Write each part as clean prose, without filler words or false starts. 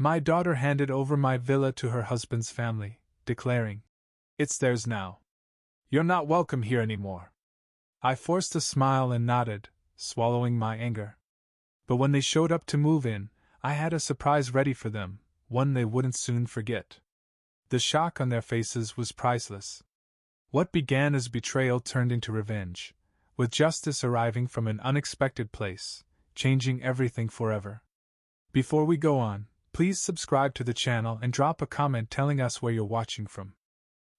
My daughter handed over my villa to her husband's family, declaring, "It's theirs now. You're not welcome here anymore." I forced a smile and nodded, swallowing my anger. But when they showed up to move in, I had a surprise ready for them, one they wouldn't soon forget. The shock on their faces was priceless. What began as betrayal turned into revenge, with justice arriving from an unexpected place, changing everything forever. Before we go on, please subscribe to the channel and drop a comment telling us where you're watching from.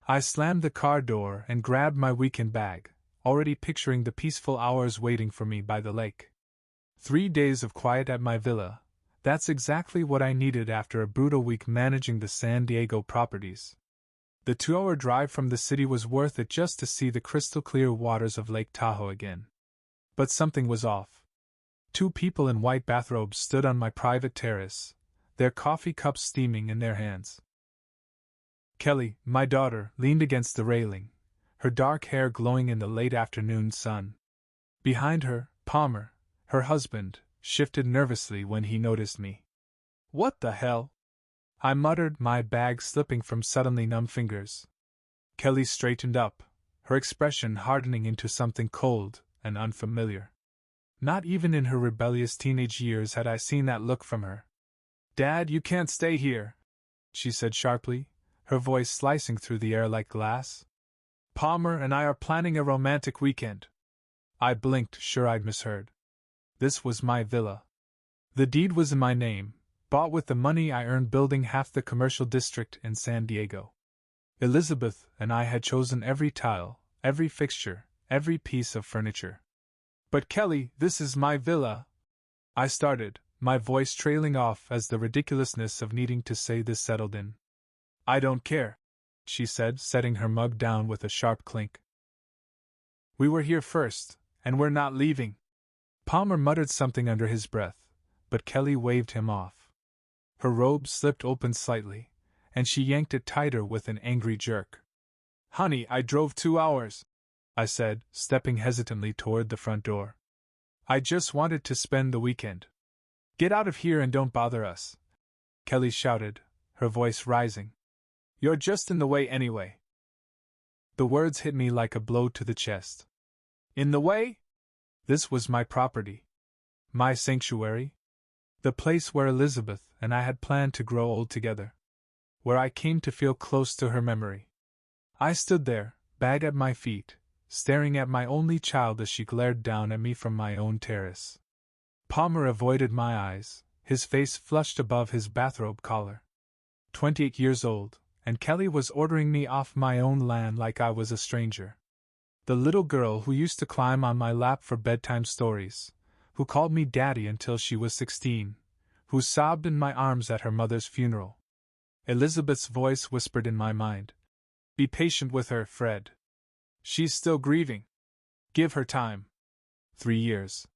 I slammed the car door and grabbed my weekend bag, already picturing the peaceful hours waiting for me by the lake. 3 days of quiet at my villa. That's exactly what I needed after a brutal week managing the San Diego properties. The 2-hour drive from the city was worth it just to see the crystal-clear waters of Lake Tahoe again. But something was off. 2 people in white bathrobes stood on my private terrace, their coffee cups steaming in their hands. Kelly, my daughter, leaned against the railing, her dark hair glowing in the late afternoon sun. Behind her, Palmer, her husband, shifted nervously when he noticed me. "What the hell?" I muttered, my bag slipping from suddenly numb fingers. Kelly straightened up, her expression hardening into something cold and unfamiliar. Not even in her rebellious teenage years had I seen that look from her. "Dad, you can't stay here," she said sharply, her voice slicing through the air like glass. "Palmer and I are planning a romantic weekend." I blinked, sure I'd misheard. This was my villa. The deed was in my name, bought with the money I earned building half the commercial district in San Diego. Elizabeth and I had chosen every tile, every fixture, every piece of furniture. "But Kelly, this is my villa," I started, my voice trailing off as the ridiculousness of needing to say this settled in. "I don't care," she said, setting her mug down with a sharp clink. "We were here first, and we're not leaving." Palmer muttered something under his breath, but Kelly waved him off. Her robe slipped open slightly, and she yanked it tighter with an angry jerk. "Honey, I drove 2 hours," I said, stepping hesitantly toward the front door. "I just wanted to spend the weekend." "Get out of here and don't bother us," Kelly shouted, her voice rising. "You're just in the way anyway." The words hit me like a blow to the chest. In the way? This was my property. My sanctuary. The place where Elizabeth and I had planned to grow old together. Where I came to feel close to her memory. I stood there, bag at my feet, staring at my only child as she glared down at me from my own terrace. Palmer avoided my eyes, his face flushed above his bathrobe collar. 28 years old, and Kelly was ordering me off my own land like I was a stranger. The little girl who used to climb on my lap for bedtime stories, who called me daddy until she was 16, who sobbed in my arms at her mother's funeral. Elizabeth's voice whispered in my mind. "Be patient with her, Fred. She's still grieving. Give her time." 3 years.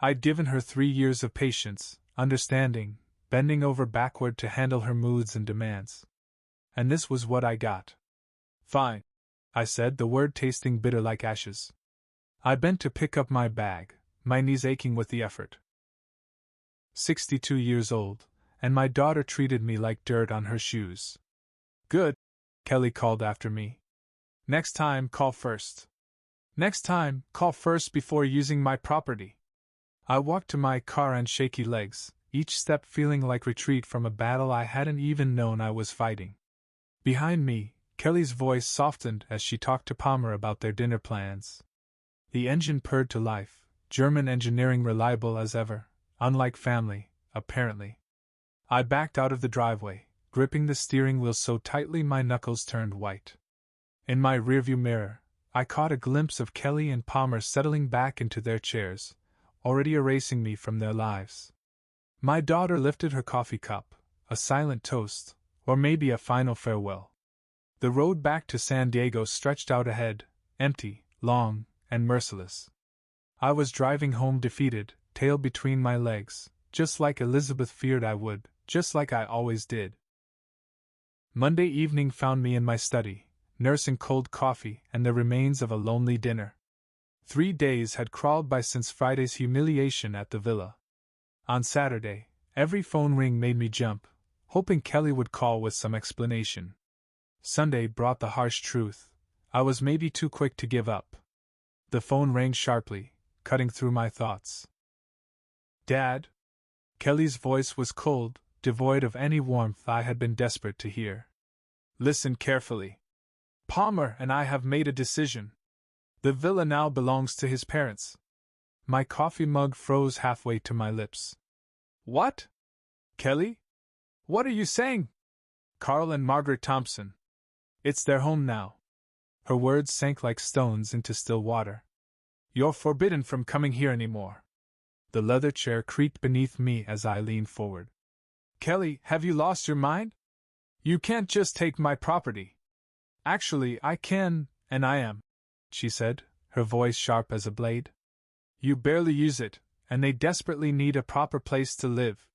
I'd given her 3 years of patience, understanding, bending over backward to handle her moods and demands. And this was what I got. "Fine," I said, the word tasting bitter like ashes. I bent to pick up my bag, my knees aching with the effort. 62 years old, and my daughter treated me like dirt on her shoes. "Good," Kelly called after me. "Next time, call first. Next time, call first before using my property." I walked to my car on shaky legs, each step feeling like retreat from a battle I hadn't even known I was fighting. Behind me, Kelly's voice softened as she talked to Palmer about their dinner plans. The engine purred to life, German engineering reliable as ever, unlike family, apparently. I backed out of the driveway, gripping the steering wheel so tightly my knuckles turned white. In my rearview mirror, I caught a glimpse of Kelly and Palmer settling back into their chairs, already erasing me from their lives. My daughter lifted her coffee cup, a silent toast, or maybe a final farewell. The road back to San Diego stretched out ahead, empty, long, and merciless. I was driving home defeated, tail between my legs, just like Elizabeth feared I would, just like I always did. Monday evening found me in my study, nursing cold coffee and the remains of a lonely dinner. 3 days had crawled by since Friday's humiliation at the villa. On Saturday, every phone ring made me jump, hoping Kelly would call with some explanation. Sunday brought the harsh truth. I was maybe too quick to give up. The phone rang sharply, cutting through my thoughts. Dad? Kelly's voice was cold, devoid of any warmth I had been desperate to hear. Listen carefully. Palmer and I have made a decision. The villa now belongs to his parents. My coffee mug froze halfway to my lips. What? Kelly? What are you saying? Carl and Margaret Thompson. It's their home now. Her words sank like stones into still water. You're forbidden from coming here anymore. The leather chair creaked beneath me as I leaned forward. Kelly, have you lost your mind? You can't just take my property. Actually, I can, and I am, she said, her voice sharp as a blade. You barely use it, and they desperately need a proper place to live.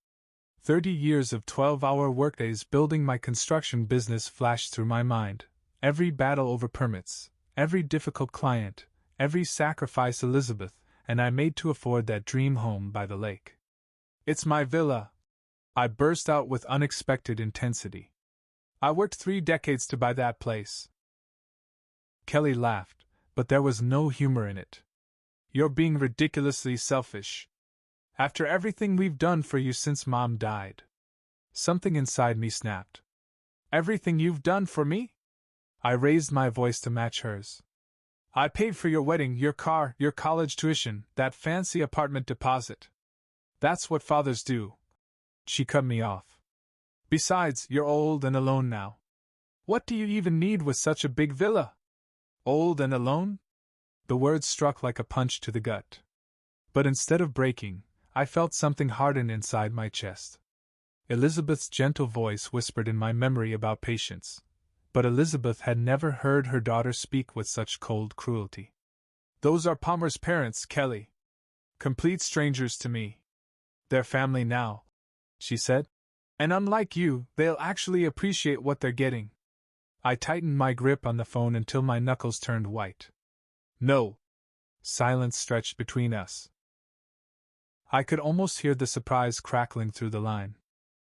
30 years of 12-hour workdays building my construction business flashed through my mind. Every battle over permits, every difficult client, every sacrifice Elizabeth and I made to afford that dream home by the lake. It's my villa, I burst out with unexpected intensity. I worked 3 decades to buy that place. Kelly laughed, but there was no humor in it. You're being ridiculously selfish. After everything we've done for you since Mom died. Something inside me snapped. Everything you've done for me? I raised my voice to match hers. I paid for your wedding, your car, your college tuition, that fancy apartment deposit. That's what fathers do. She cut me off. Besides, you're old and alone now. What do you even need with such a big villa? Old and alone? The words struck like a punch to the gut. But instead of breaking, I felt something harden inside my chest. Elizabeth's gentle voice whispered in my memory about patience. But Elizabeth had never heard her daughter speak with such cold cruelty. Those are Palmer's parents, Kelly. Complete strangers to me. They're family now, she said. And unlike you, they'll actually appreciate what they're getting. I tightened my grip on the phone until my knuckles turned white. No. Silence stretched between us. I could almost hear the surprise crackling through the line.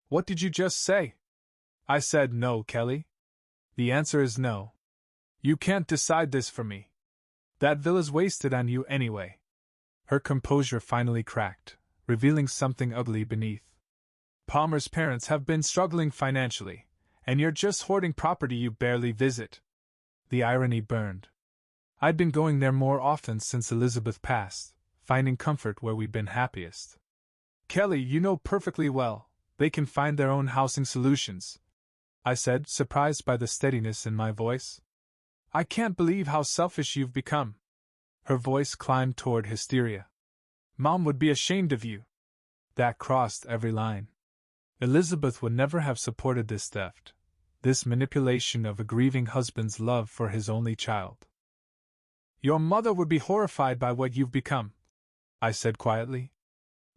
What did you just say? I said no, Kelly. The answer is no. You can't decide this for me. That villa's wasted on you anyway. Her composure finally cracked, revealing something ugly beneath. Palmer's parents have been struggling financially, and you're just hoarding property you barely visit. The irony burned. I'd been going there more often since Elizabeth passed, finding comfort where we'd been happiest. Kelly, you know perfectly well, they can find their own housing solutions, I said, surprised by the steadiness in my voice. I can't believe how selfish you've become. Her voice climbed toward hysteria. Mom would be ashamed of you. That crossed every line. Elizabeth would never have supported this theft, this manipulation of a grieving husband's love for his only child. Your mother would be horrified by what you've become, I said quietly.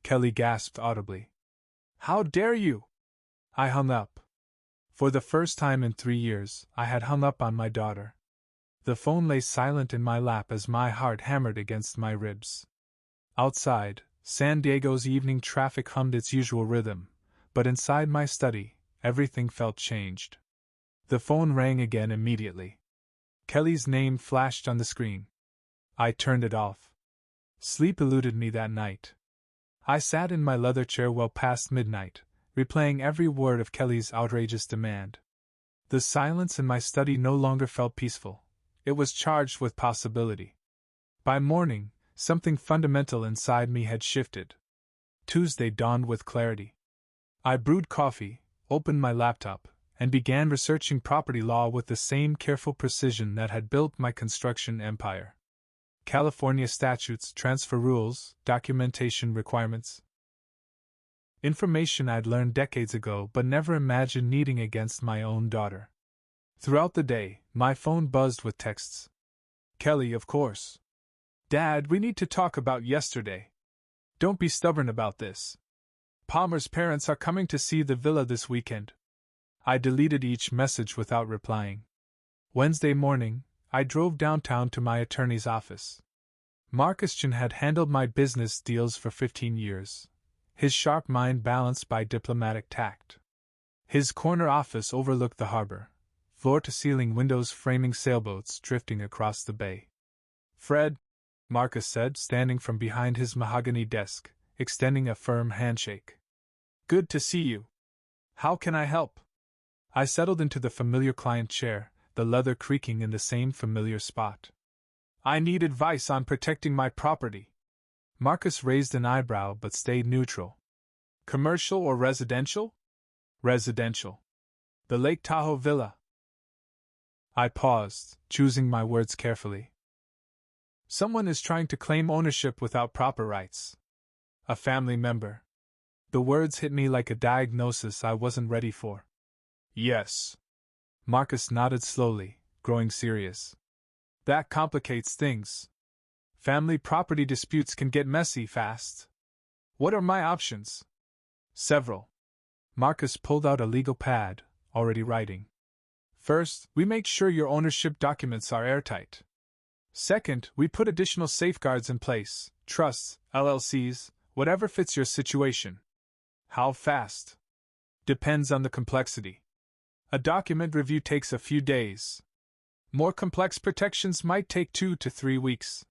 Kelly gasped audibly. How dare you? I hung up. For the first time in 3 years, I had hung up on my daughter. The phone lay silent in my lap as my heart hammered against my ribs. Outside, San Diego's evening traffic hummed its usual rhythm, but inside my study, everything felt changed. The phone rang again immediately. Kelly's name flashed on the screen. I turned it off. Sleep eluded me that night. I sat in my leather chair well past midnight, replaying every word of Kelly's outrageous demand. The silence in my study no longer felt peaceful. It was charged with possibility. By morning, something fundamental inside me had shifted. Tuesday dawned with clarity. I brewed coffee, opened my laptop, and began researching property law with the same careful precision that had built my construction empire. California statutes, transfer rules, documentation requirements. Information I'd learned decades ago but never imagined needing against my own daughter. Throughout the day, my phone buzzed with texts. Kelly, of course. Dad, we need to talk about yesterday. Don't be stubborn about this. Palmer's parents are coming to see the villa this weekend. I deleted each message without replying. Wednesday morning, I drove downtown to my attorney's office. Marcuschan had handled my business deals for 15 years, his sharp mind balanced by diplomatic tact. His corner office overlooked the harbor, floor-to-ceiling windows framing sailboats drifting across the bay. "Fred," Marcus said, standing from behind his mahogany desk, extending a firm handshake. "Good to see you. How can I help?" I settled into the familiar client chair, the leather creaking in the same familiar spot. "I need advice on protecting my property." Marcus raised an eyebrow but stayed neutral. "Commercial or residential?" "Residential. The Lake Tahoe villa." I paused, choosing my words carefully. "Someone is trying to claim ownership without proper rights. A family member." The words hit me like a diagnosis I wasn't ready for. "Yes." Marcus nodded slowly, growing serious. "That complicates things. Family property disputes can get messy fast. What are my options?" "Several." Marcus pulled out a legal pad, already writing. "First, we make sure your ownership documents are airtight. Second, we put additional safeguards in place, trusts, LLCs, whatever fits your situation." "How fast?" "Depends on the complexity. A document review takes a few days. More complex protections might take 2 to 3 weeks."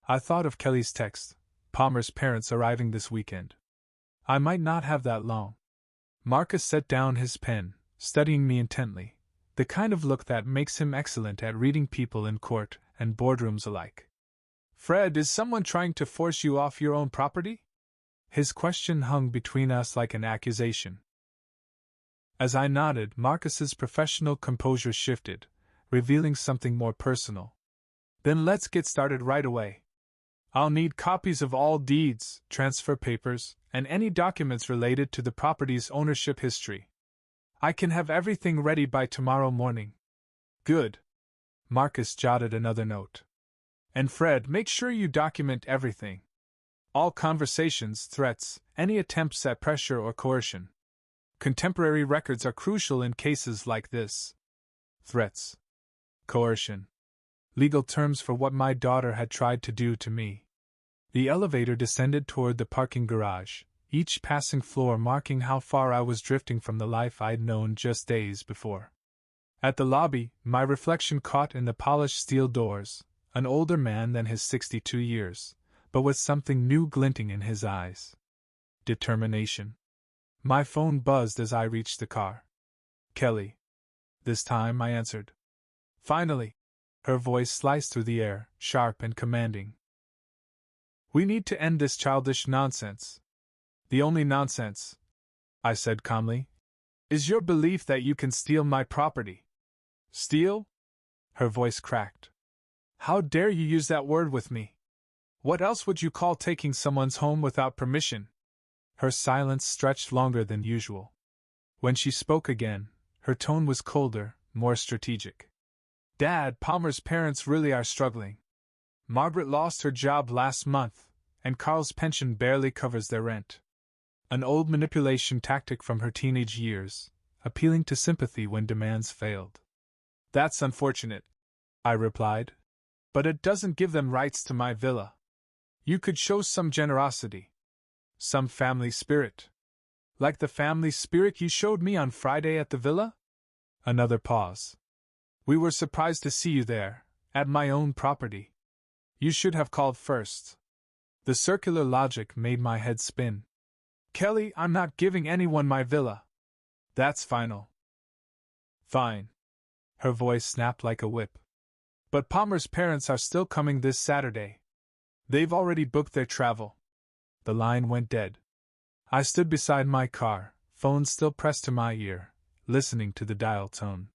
I thought of Kelly's text, "Palmer's parents arriving this weekend. I might not have that long." Marcus set down his pen, studying me intently, the kind of look that makes him excellent at reading people in court and boardrooms alike. "Fred, is someone trying to force you off your own property?" His question hung between us like an accusation. As I nodded, Marcus's professional composure shifted, revealing something more personal. "Then let's get started right away. I'll need copies of all deeds, transfer papers, and any documents related to the property's ownership history. I can have everything ready by tomorrow morning." "Good." Marcus jotted another note. "And Fred, make sure you document everything. All conversations, threats, any attempts at pressure or coercion. Contemporary records are crucial in cases like this." Threats. Coercion. Legal terms for what my daughter had tried to do to me. The elevator descended toward the parking garage, each passing floor marking how far I was drifting from the life I'd known just days before. At the lobby, my reflection caught in the polished steel doors, an older man than his 62 years, but with something new glinting in his eyes. Determination. My phone buzzed as I reached the car. "Kelly." This time I answered. "Finally." Her voice sliced through the air, sharp and commanding. "We need to end this childish nonsense." "The only nonsense," I said calmly, "is your belief that you can steal my property." "Steal?" Her voice cracked. "How dare you use that word with me? What else would you call taking someone's home without permission?" Her silence stretched longer than usual. When she spoke again, her tone was colder, more strategic. "Dad, Palmer's parents really are struggling. Margaret lost her job last month, and Carl's pension barely covers their rent. An old manipulation tactic from her teenage years, appealing to sympathy when demands failed." "That's unfortunate," I replied. "But it doesn't give them rights to my villa. You could show some generosity. Some family spirit. Like the family spirit you showed me on Friday at the villa?" Another pause. "We were surprised to see you there, at my own property. You should have called first." The circular logic made my head spin. "Kelly, I'm not giving anyone my villa. That's final." "Fine." Her voice snapped like a whip. "But Palmer's parents are still coming this Saturday. They've already booked their travel." The line went dead. I stood beside my car, phone still pressed to my ear, listening to the dial tone.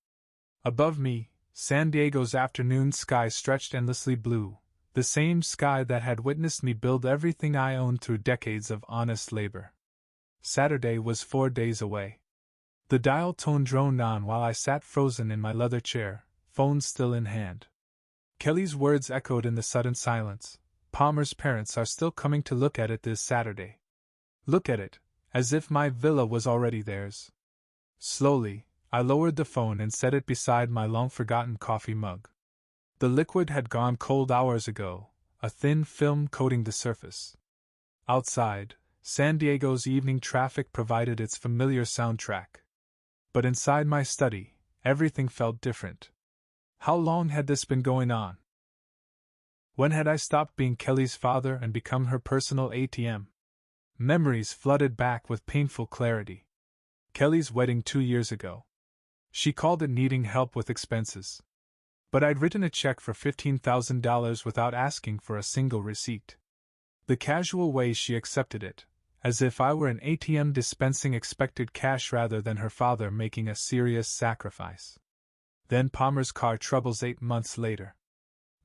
Above me, San Diego's afternoon sky stretched endlessly blue, the same sky that had witnessed me build everything I owned through decades of honest labor. Saturday was 4 days away. The dial tone droned on while I sat frozen in my leather chair, phone still in hand. Kelly's words echoed in the sudden silence. "Palmer's parents are still coming to look at it this Saturday." Look at it, as if my villa was already theirs. Slowly, I lowered the phone and set it beside my long-forgotten coffee mug. The liquid had gone cold hours ago, a thin film coating the surface. Outside, San Diego's evening traffic provided its familiar soundtrack. But inside my study, everything felt different. How long had this been going on? When had I stopped being Kelly's father and become her personal ATM? Memories flooded back with painful clarity. Kelly's wedding 2 years ago. She called it needing help with expenses. But I'd written a check for $15,000 without asking for a single receipt. The casual way she accepted it, as if I were an ATM dispensing expected cash rather than her father making a serious sacrifice. Then Palmer's car troubles 8 months later.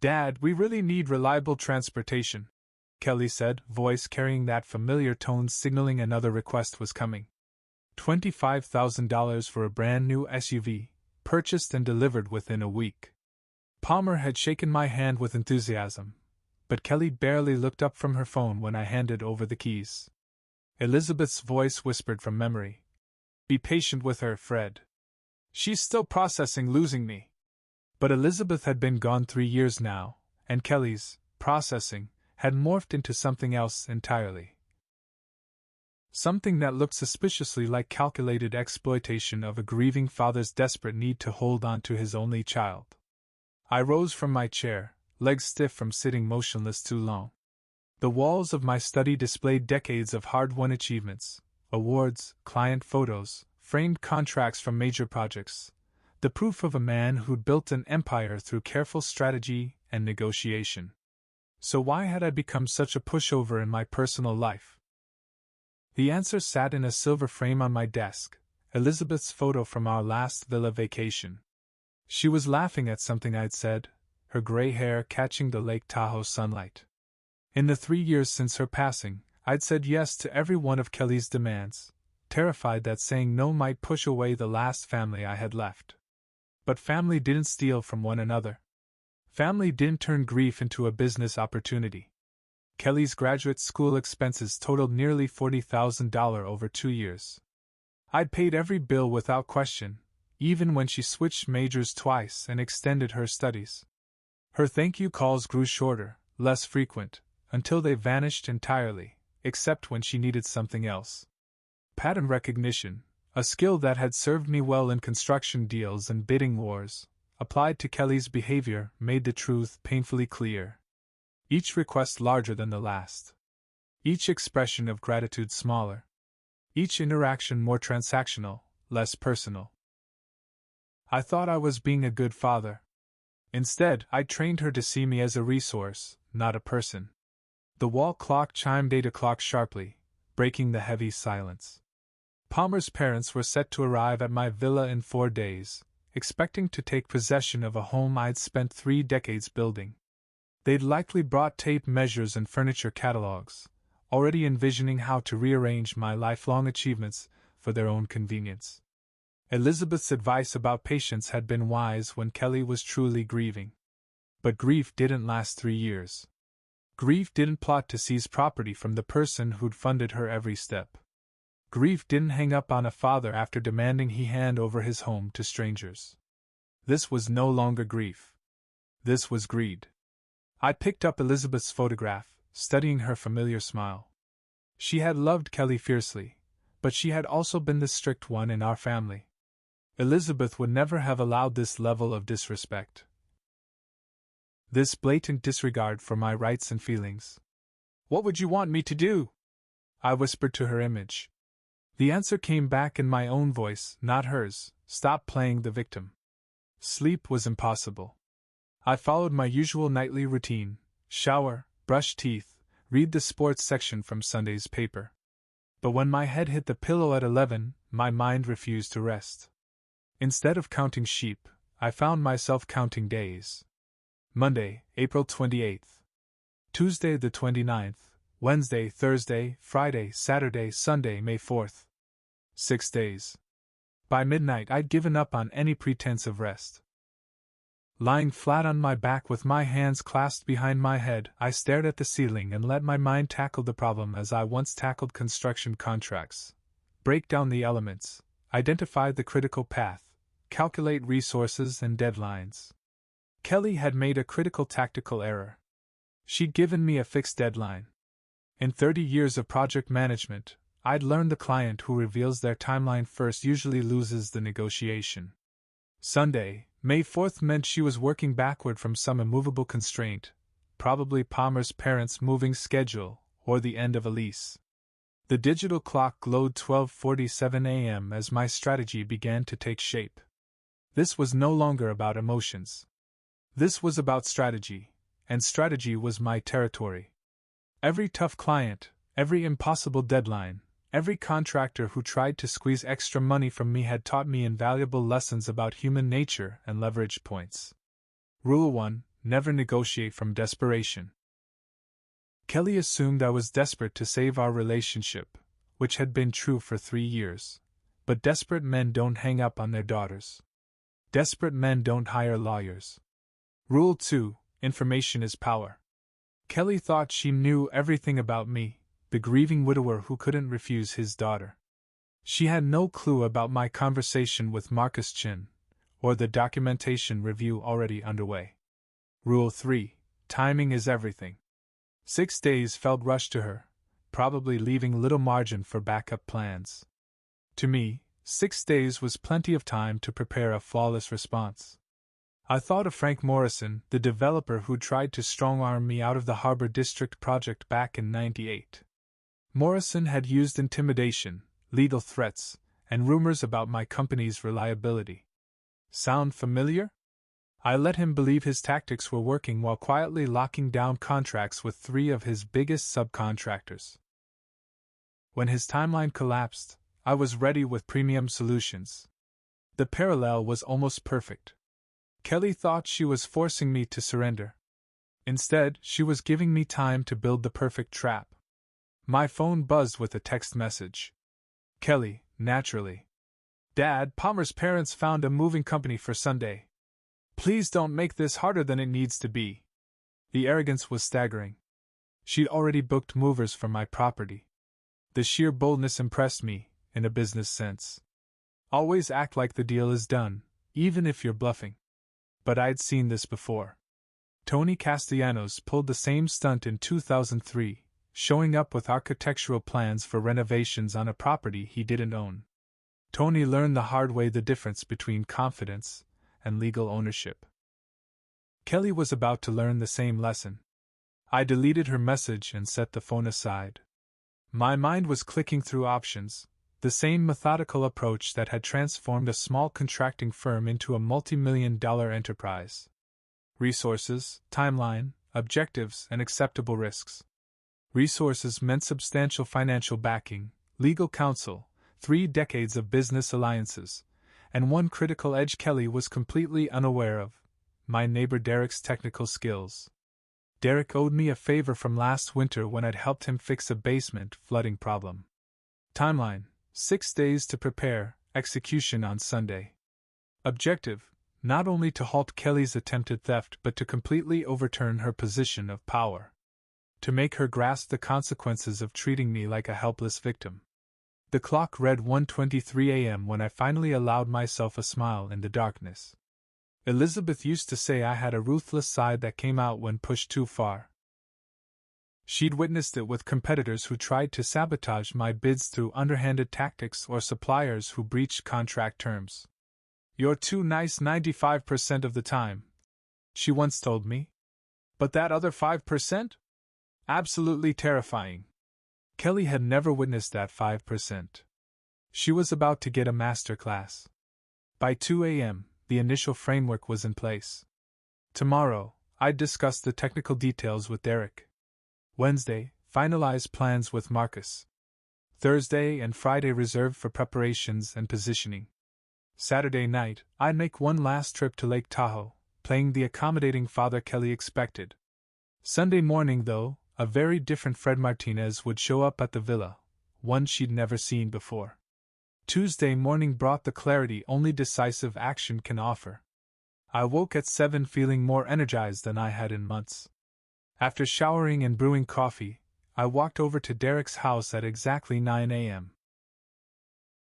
"Dad, we really need reliable transportation," Kelly said, voice carrying that familiar tone signaling another request was coming. $25,000 for a brand new SUV, purchased and delivered within a week. Palmer had shaken my hand with enthusiasm, but Kelly barely looked up from her phone when I handed over the keys. Elizabeth's voice whispered from memory, "Be patient with her, Fred. She's still processing losing me." But Elizabeth had been gone 3 years now, and Kelly's processing had morphed into something else entirely. Something that looked suspiciously like calculated exploitation of a grieving father's desperate need to hold on to his only child. I rose from my chair, legs stiff from sitting motionless too long. The walls of my study displayed decades of hard-won achievements, awards, client photos, framed contracts from major projects, the proof of a man who'd built an empire through careful strategy and negotiation. So why had I become such a pushover in my personal life? The answer sat in a silver frame on my desk, Elizabeth's photo from our last villa vacation. She was laughing at something I'd said, her gray hair catching the Lake Tahoe sunlight. In the 3 years since her passing, I'd said yes to every one of Kelly's demands, terrified that saying no might push away the last family I had left. But family didn't steal from one another. Family didn't turn grief into a business opportunity. Kelly's graduate school expenses totaled nearly $40,000 over 2 years. I'd paid every bill without question, even when she switched majors twice and extended her studies. Her thank you calls grew shorter, less frequent, until they vanished entirely, except when she needed something else. Pattern recognition, a skill that had served me well in construction deals and bidding wars, applied to Kelly's behavior, made the truth painfully clear. Each request larger than the last. Each expression of gratitude smaller. Each interaction more transactional, less personal. I thought I was being a good father. Instead, I trained her to see me as a resource, not a person. The wall clock chimed 8 o'clock sharply, breaking the heavy silence. Palmer's parents were set to arrive at my villa in 4 days, expecting to take possession of a home I'd spent 3 decades building. They'd likely brought tape measures and furniture catalogs, already envisioning how to rearrange my lifelong achievements for their own convenience. Elizabeth's advice about patience had been wise when Kelly was truly grieving. But grief didn't last 3 years. Grief didn't plot to seize property from the person who'd funded her every step. Grief didn't hang up on a father after demanding he hand over his home to strangers. This was no longer grief. This was greed. I picked up Elizabeth's photograph, studying her familiar smile. She had loved Kelly fiercely, but she had also been the strict one in our family. Elizabeth would never have allowed this level of disrespect. This blatant disregard for my rights and feelings. "What would you want me to do?" I whispered to her image. The answer came back in my own voice, not hers: "Stop playing the victim." Sleep was impossible. I followed my usual nightly routine: shower, brush teeth, read the sports section from Sunday's paper. But when my head hit the pillow at 11, my mind refused to rest. Instead of counting sheep, I found myself counting days. Monday, April 28th. Tuesday the 29th, Wednesday, Thursday, Friday, Saturday, Sunday, May 4th. 6 days. By midnight I'd given up on any pretense of rest. Lying flat on my back with my hands clasped behind my head, I stared at the ceiling and let my mind tackle the problem as I once tackled construction contracts. Break down the elements, identify the critical path, calculate resources and deadlines. Kelly had made a critical tactical error. She'd given me a fixed deadline. In 30 years of project management, I'd learned the client who reveals their timeline first usually loses the negotiation. Sunday, May 4th meant she was working backward from some immovable constraint, probably Palmer's parents' moving schedule or the end of a lease. The digital clock glowed 12:47 a.m. as my strategy began to take shape. This was no longer about emotions. This was about strategy, and strategy was my territory. Every tough client, every impossible deadline, every contractor who tried to squeeze extra money from me had taught me invaluable lessons about human nature and leverage points. Rule 1: Never negotiate from desperation. Kelly assumed I was desperate to save our relationship, which had been true for 3 years. But desperate men don't hang up on their daughters. Desperate men don't hire lawyers. Rule 2: Information is power. Kelly thought she knew everything about me, the grieving widower who couldn't refuse his daughter. She had no clue about my conversation with Marcus Chin, or the documentation review already underway. Rule 3: Timing is everything. 6 days felt rushed to her, probably leaving little margin for backup plans. To me, 6 days was plenty of time to prepare a flawless response. I thought of Frank Morrison, the developer who tried to strong-arm me out of the Harbor District project back in '98. Morrison had used intimidation, legal threats, and rumors about my company's reliability. Sound familiar? I let him believe his tactics were working while quietly locking down contracts with 3 of his biggest subcontractors. When his timeline collapsed, I was ready with premium solutions. The parallel was almost perfect. Kelly thought she was forcing me to surrender. Instead, she was giving me time to build the perfect trap. My phone buzzed with a text message. Kelly, naturally. Dad, Palmer's parents found a moving company for Sunday. Please don't make this harder than it needs to be. The arrogance was staggering. She'd already booked movers for my property. The sheer boldness impressed me, in a business sense. Always act like the deal is done, even if you're bluffing. But I'd seen this before. Tony Castellanos pulled the same stunt in 2003, showing up with architectural plans for renovations on a property he didn't own. Tony learned the hard way the difference between confidence and legal ownership. Kelly was about to learn the same lesson. I deleted her message and set the phone aside. My mind was clicking through options, the same methodical approach that had transformed a small contracting firm into a multi-million-dollar enterprise. Resources, timeline, objectives, and acceptable risks. Resources meant substantial financial backing, legal counsel, 3 decades of business alliances, and one critical edge Kelly was completely unaware of: my neighbor Derek's technical skills. Derek owed me a favor from last winter when I'd helped him fix a basement flooding problem. Timeline: 6 days to prepare, execution on Sunday. Objective: not only to halt Kelly's attempted theft but to completely overturn her position of power. To make her grasp the consequences of treating me like a helpless victim. The clock read 1:23 a.m. when I finally allowed myself a smile in the darkness. Elizabeth used to say I had a ruthless side that came out when pushed too far. She'd witnessed it with competitors who tried to sabotage my bids through underhanded tactics or suppliers who breached contract terms. "You're too nice 95% of the time," she once told me. "But that other 5%? Absolutely terrifying." Kelly had never witnessed that 5%. She was about to get a master class. By 2 a.m., the initial framework was in place. Tomorrow, I'd discuss the technical details with Derek. Wednesday, finalize plans with Marcus. Thursday and Friday reserved for preparations and positioning. Saturday night, I'd make one last trip to Lake Tahoe, playing the accommodating father Kelly expected. Sunday morning, though, a very different Fred Martinez would show up at the villa, one she'd never seen before. Tuesday morning brought the clarity only decisive action can offer. I woke at 7 feeling more energized than I had in months. After showering and brewing coffee, I walked over to Derek's house at exactly 9 a.m.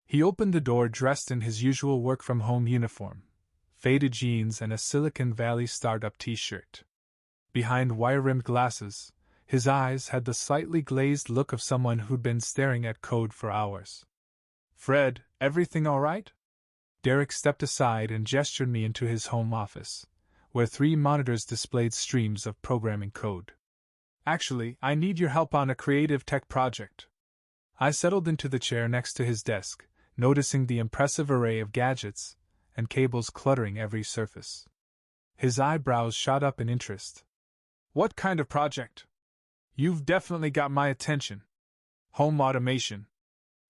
He opened the door dressed in his usual work-from-home uniform, faded jeans and a Silicon Valley startup t-shirt. Behind wire-rimmed glasses, His eyes had the slightly glazed look of someone who'd been staring at code for hours. Fred, everything all right? Derek stepped aside and gestured me into his home office, where 3 monitors displayed streams of programming code. Actually, I need your help on a creative tech project. I settled into the chair next to his desk, noticing the impressive array of gadgets and cables cluttering every surface. His eyebrows shot up in interest. What kind of project? You've definitely got my attention. Home automation.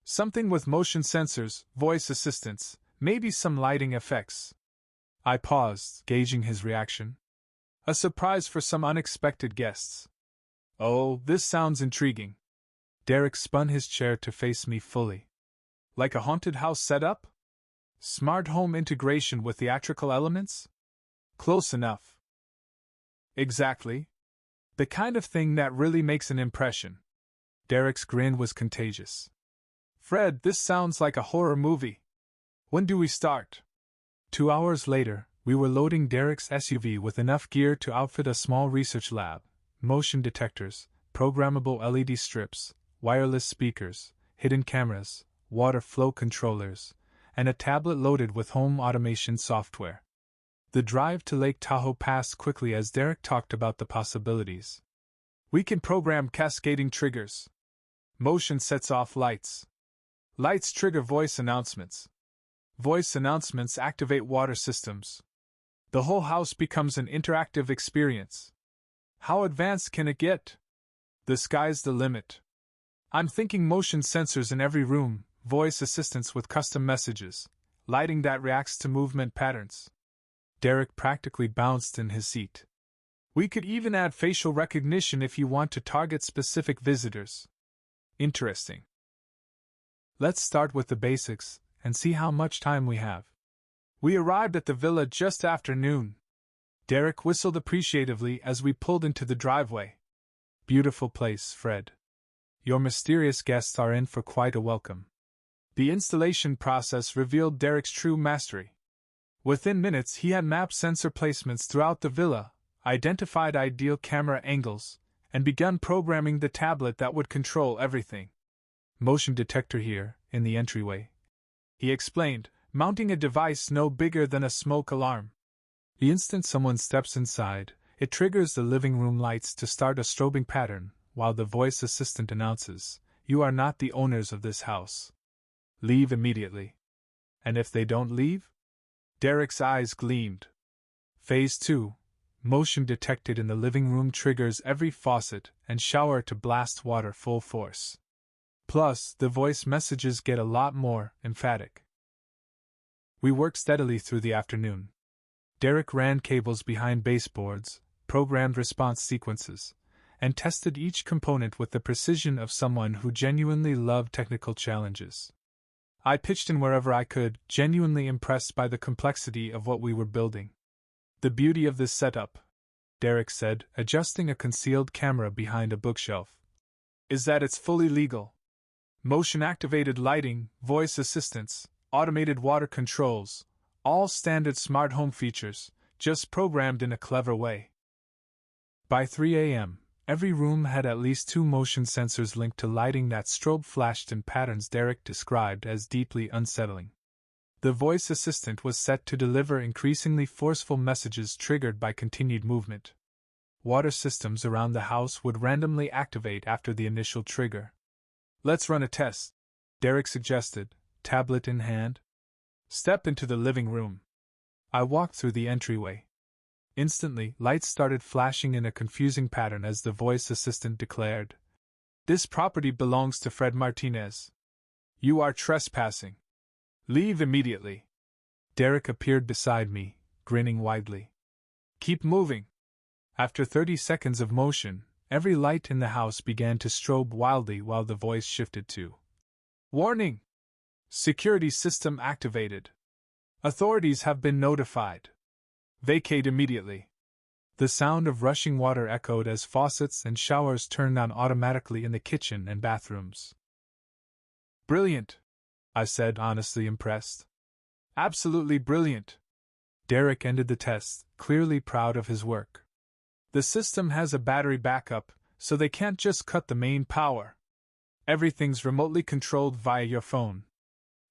Something with motion sensors, voice assistants, maybe some lighting effects. I paused, gauging his reaction. A surprise for some unexpected guests. Oh, this sounds intriguing. Derek spun his chair to face me fully. Like a haunted house setup? Smart home integration with theatrical elements? Close enough. Exactly. The kind of thing that really makes an impression. Derek's grin was contagious. Fred, this sounds like a horror movie. When do we start? 2 hours later, we were loading Derek's SUV with enough gear to outfit a small research lab, motion detectors, programmable LED strips, wireless speakers, hidden cameras, water flow controllers, and a tablet loaded with home automation software. The drive to Lake Tahoe passed quickly as Derek talked about the possibilities. We can program cascading triggers. Motion sets off lights. Lights trigger voice announcements. Voice announcements activate water systems. The whole house becomes an interactive experience. How advanced can it get? The sky's the limit. I'm thinking motion sensors in every room, voice assistants with custom messages, lighting that reacts to movement patterns. Derek practically bounced in his seat. We could even add facial recognition if you want to target specific visitors. Interesting. Let's start with the basics and see how much time we have. We arrived at the villa just after noon. Derek whistled appreciatively as we pulled into the driveway. Beautiful place, Fred. Your mysterious guests are in for quite a welcome. The installation process revealed Derek's true mastery. Within minutes, he had mapped sensor placements throughout the villa, identified ideal camera angles, and begun programming the tablet that would control everything. Motion detector here, in the entryway, he explained, mounting a device no bigger than a smoke alarm. The instant someone steps inside, it triggers the living room lights to start a strobing pattern, while the voice assistant announces, "You are not the owners of this house. Leave immediately." And if they don't leave? Derek's eyes gleamed. Phase 2. Motion detected in the living room triggers every faucet and shower to blast water full force. Plus, the voice messages get a lot more emphatic. We worked steadily through the afternoon. Derek ran cables behind baseboards, programmed response sequences, and tested each component with the precision of someone who genuinely loved technical challenges. I pitched in wherever I could, genuinely impressed by the complexity of what we were building. The beauty of this setup, Derek said, adjusting a concealed camera behind a bookshelf, is that it's fully legal. Motion-activated lighting, voice assistants, automated water controls, all standard smart home features, just programmed in a clever way. By 3 a.m., every room had at least 2 motion sensors linked to lighting that strobe flashed in patterns Derek described as deeply unsettling. The voice assistant was set to deliver increasingly forceful messages triggered by continued movement. Water systems around the house would randomly activate after the initial trigger. Let's run a test, Derek suggested, tablet in hand. Step into the living room. I walked through the entryway. Instantly, lights started flashing in a confusing pattern as the voice assistant declared, "This property belongs to Fred Martinez. You are trespassing. Leave immediately." Derek appeared beside me, grinning widely. "Keep moving." After 30 seconds of motion, every light in the house began to strobe wildly while the voice shifted to, "Warning! Security system activated. Authorities have been notified. Vacate immediately." The sound of rushing water echoed as faucets and showers turned on automatically in the kitchen and bathrooms. "Brilliant," I said, honestly impressed. "Absolutely brilliant." Derek ended the test, clearly proud of his work. "The system has a battery backup, So they can't just cut the main power. Everything's remotely controlled via your phone.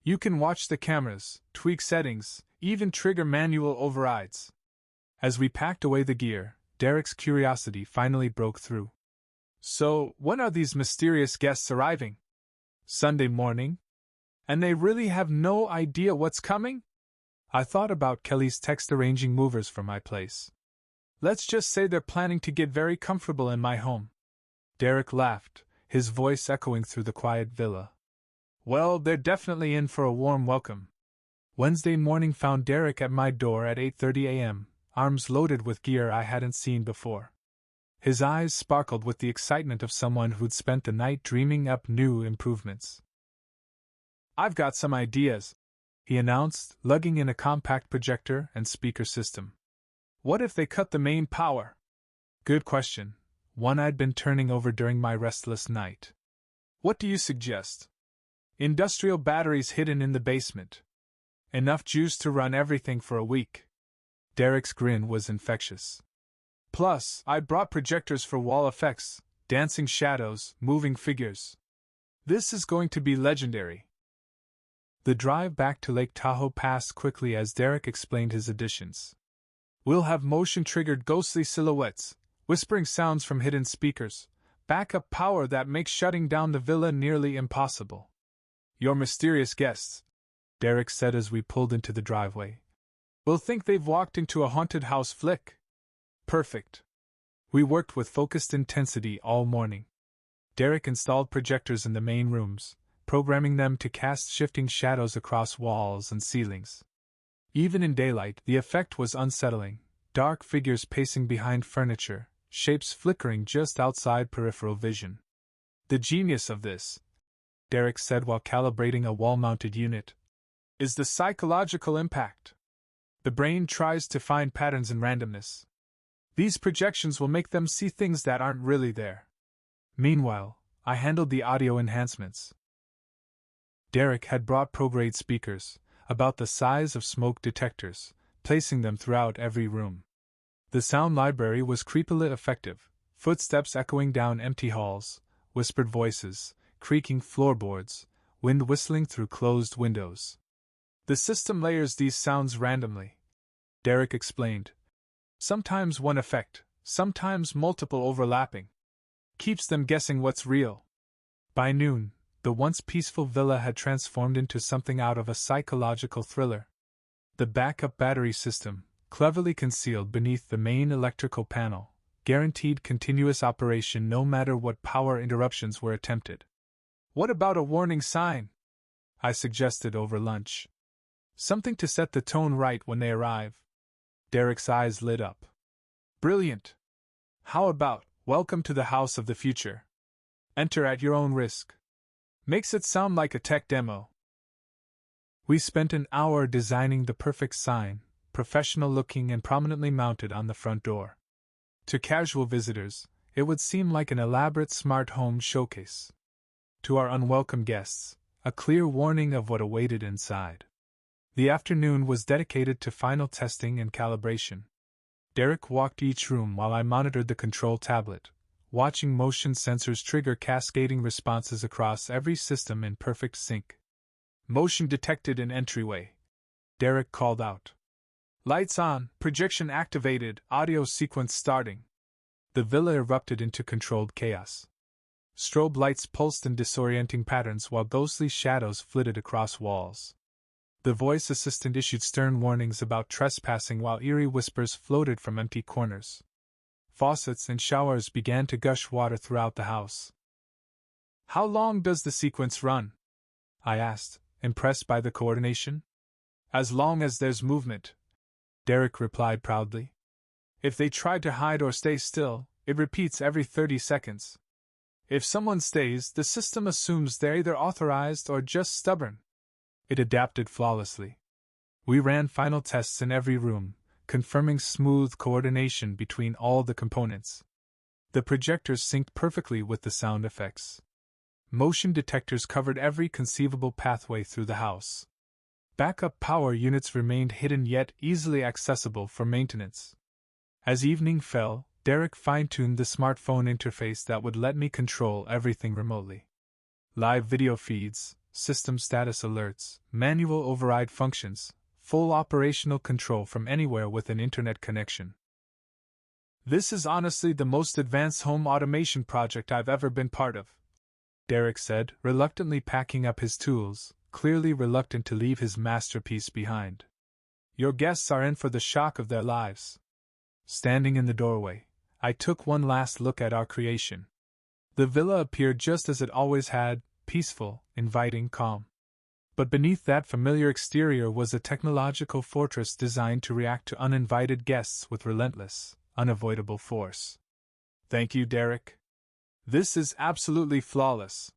You can watch the cameras, tweak settings, even trigger manual overrides. As we packed away the gear, Derek's curiosity finally broke through. So, when are these mysterious guests arriving? Sunday morning? And they really have no idea what's coming? I thought about Kelly's text arranging movers for my place. Let's just say they're planning to get very comfortable in my home. Derek laughed, his voice echoing through the quiet villa. Well, they're definitely in for a warm welcome. Wednesday morning found Derek at my door at 8:30 a.m., arms loaded with gear I hadn't seen before. His eyes sparkled with the excitement of someone who'd spent the night dreaming up new improvements. I've got some ideas, he announced, lugging in a compact projector and speaker system. What if they cut the main power? Good question, one I'd been turning over during my restless night. What do you suggest? Industrial batteries hidden in the basement. Enough juice to run everything for a week. Derek's grin was infectious. Plus, I brought projectors for wall effects, dancing shadows, moving figures. This is going to be legendary. The drive back to Lake Tahoe passed quickly as Derek explained his additions. We'll have motion-triggered ghostly silhouettes, whispering sounds from hidden speakers, backup power that makes shutting down the villa nearly impossible. Your mysterious guests, Derek said as we pulled into the driveway, will think they've walked into a haunted house flick. Perfect. We worked with focused intensity all morning. Derek installed projectors in the main rooms, programming them to cast shifting shadows across walls and ceilings. Even in daylight, the effect was unsettling, dark figures pacing behind furniture, shapes flickering just outside peripheral vision. The genius of this, Derek said while calibrating a wall-mounted unit, is the psychological impact. The brain tries to find patterns in randomness. These projections will make them see things that aren't really there. Meanwhile, I handled the audio enhancements. Derek had brought pro-grade speakers, about the size of smoke detectors, placing them throughout every room. The sound library was creepily effective, footsteps echoing down empty halls, whispered voices, creaking floorboards, wind whistling through closed windows. The system layers these sounds randomly, Derek explained. Sometimes one effect, sometimes multiple overlapping. Keeps them guessing what's real. By noon, the once peaceful villa had transformed into something out of a psychological thriller. The backup battery system, cleverly concealed beneath the main electrical panel, guaranteed continuous operation no matter what power interruptions were attempted. What about a warning sign? I suggested over lunch. Something to set the tone right when they arrive. Derek's eyes lit up. Brilliant! How about, welcome to the house of the future. Enter at your own risk. Makes it sound like a tech demo. We spent an hour designing the perfect sign, professional looking and prominently mounted on the front door. To casual visitors, it would seem like an elaborate smart home showcase. To our unwelcome guests, a clear warning of what awaited inside. The afternoon was dedicated to final testing and calibration. Derek walked each room while I monitored the control tablet, watching motion sensors trigger cascading responses across every system in perfect sync. Motion detected in entryway, Derek called out. Lights on, projection activated, audio sequence starting. The villa erupted into controlled chaos. Strobe lights pulsed in disorienting patterns while ghostly shadows flitted across walls. The voice assistant issued stern warnings about trespassing while eerie whispers floated from empty corners. Faucets and showers began to gush water throughout the house. How long does the sequence run? I asked, impressed by the coordination. As long as there's movement, Derek replied proudly. If they try to hide or stay still, it repeats every 30 seconds. If someone stays, the system assumes they're either authorized or just stubborn. It adapted flawlessly. We ran final tests in every room, confirming smooth coordination between all the components. The projectors synced perfectly with the sound effects. Motion detectors covered every conceivable pathway through the house. Backup power units remained hidden yet easily accessible for maintenance. As evening fell, Derek fine-tuned the smartphone interface that would let me control everything remotely. Live video feeds, system status alerts, manual override functions, full operational control from anywhere with an internet connection. This is honestly the most advanced home automation project I've ever been part of, Derek said, reluctantly packing up his tools, clearly reluctant to leave his masterpiece behind. Your guests are in for the shock of their lives. Standing in the doorway, I took one last look at our creation. The villa appeared just as it always had, peaceful, inviting, calm. But beneath that familiar exterior was a technological fortress designed to react to uninvited guests with relentless, unavoidable force. Thank you, Derek. This is absolutely flawless.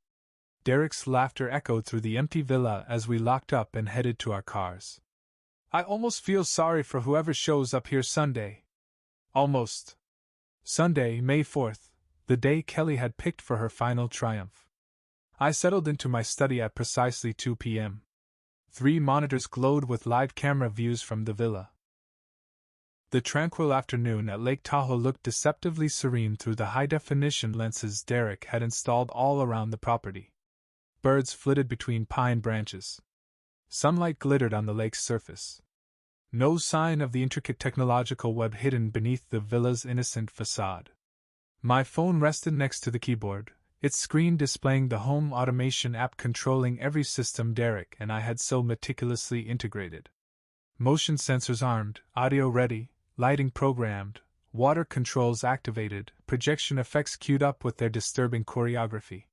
Derek's laughter echoed through the empty villa as we locked up and headed to our cars. I almost feel sorry for whoever shows up here Sunday. Almost. Sunday, May 4th, the day Kelly had picked for her final triumph. I settled into my study at precisely 2 p.m. 3 monitors glowed with live camera views from the villa. The tranquil afternoon at Lake Tahoe looked deceptively serene through the high-definition lenses Derek had installed all around the property. Birds flitted between pine branches. Sunlight glittered on the lake's surface. No sign of the intricate technological web hidden beneath the villa's innocent facade. My phone rested next to the keyboard, its screen displaying the home automation app controlling every system Derek and I had so meticulously integrated. Motion sensors armed, audio ready, lighting programmed, water controls activated, projection effects queued up with their disturbing choreography.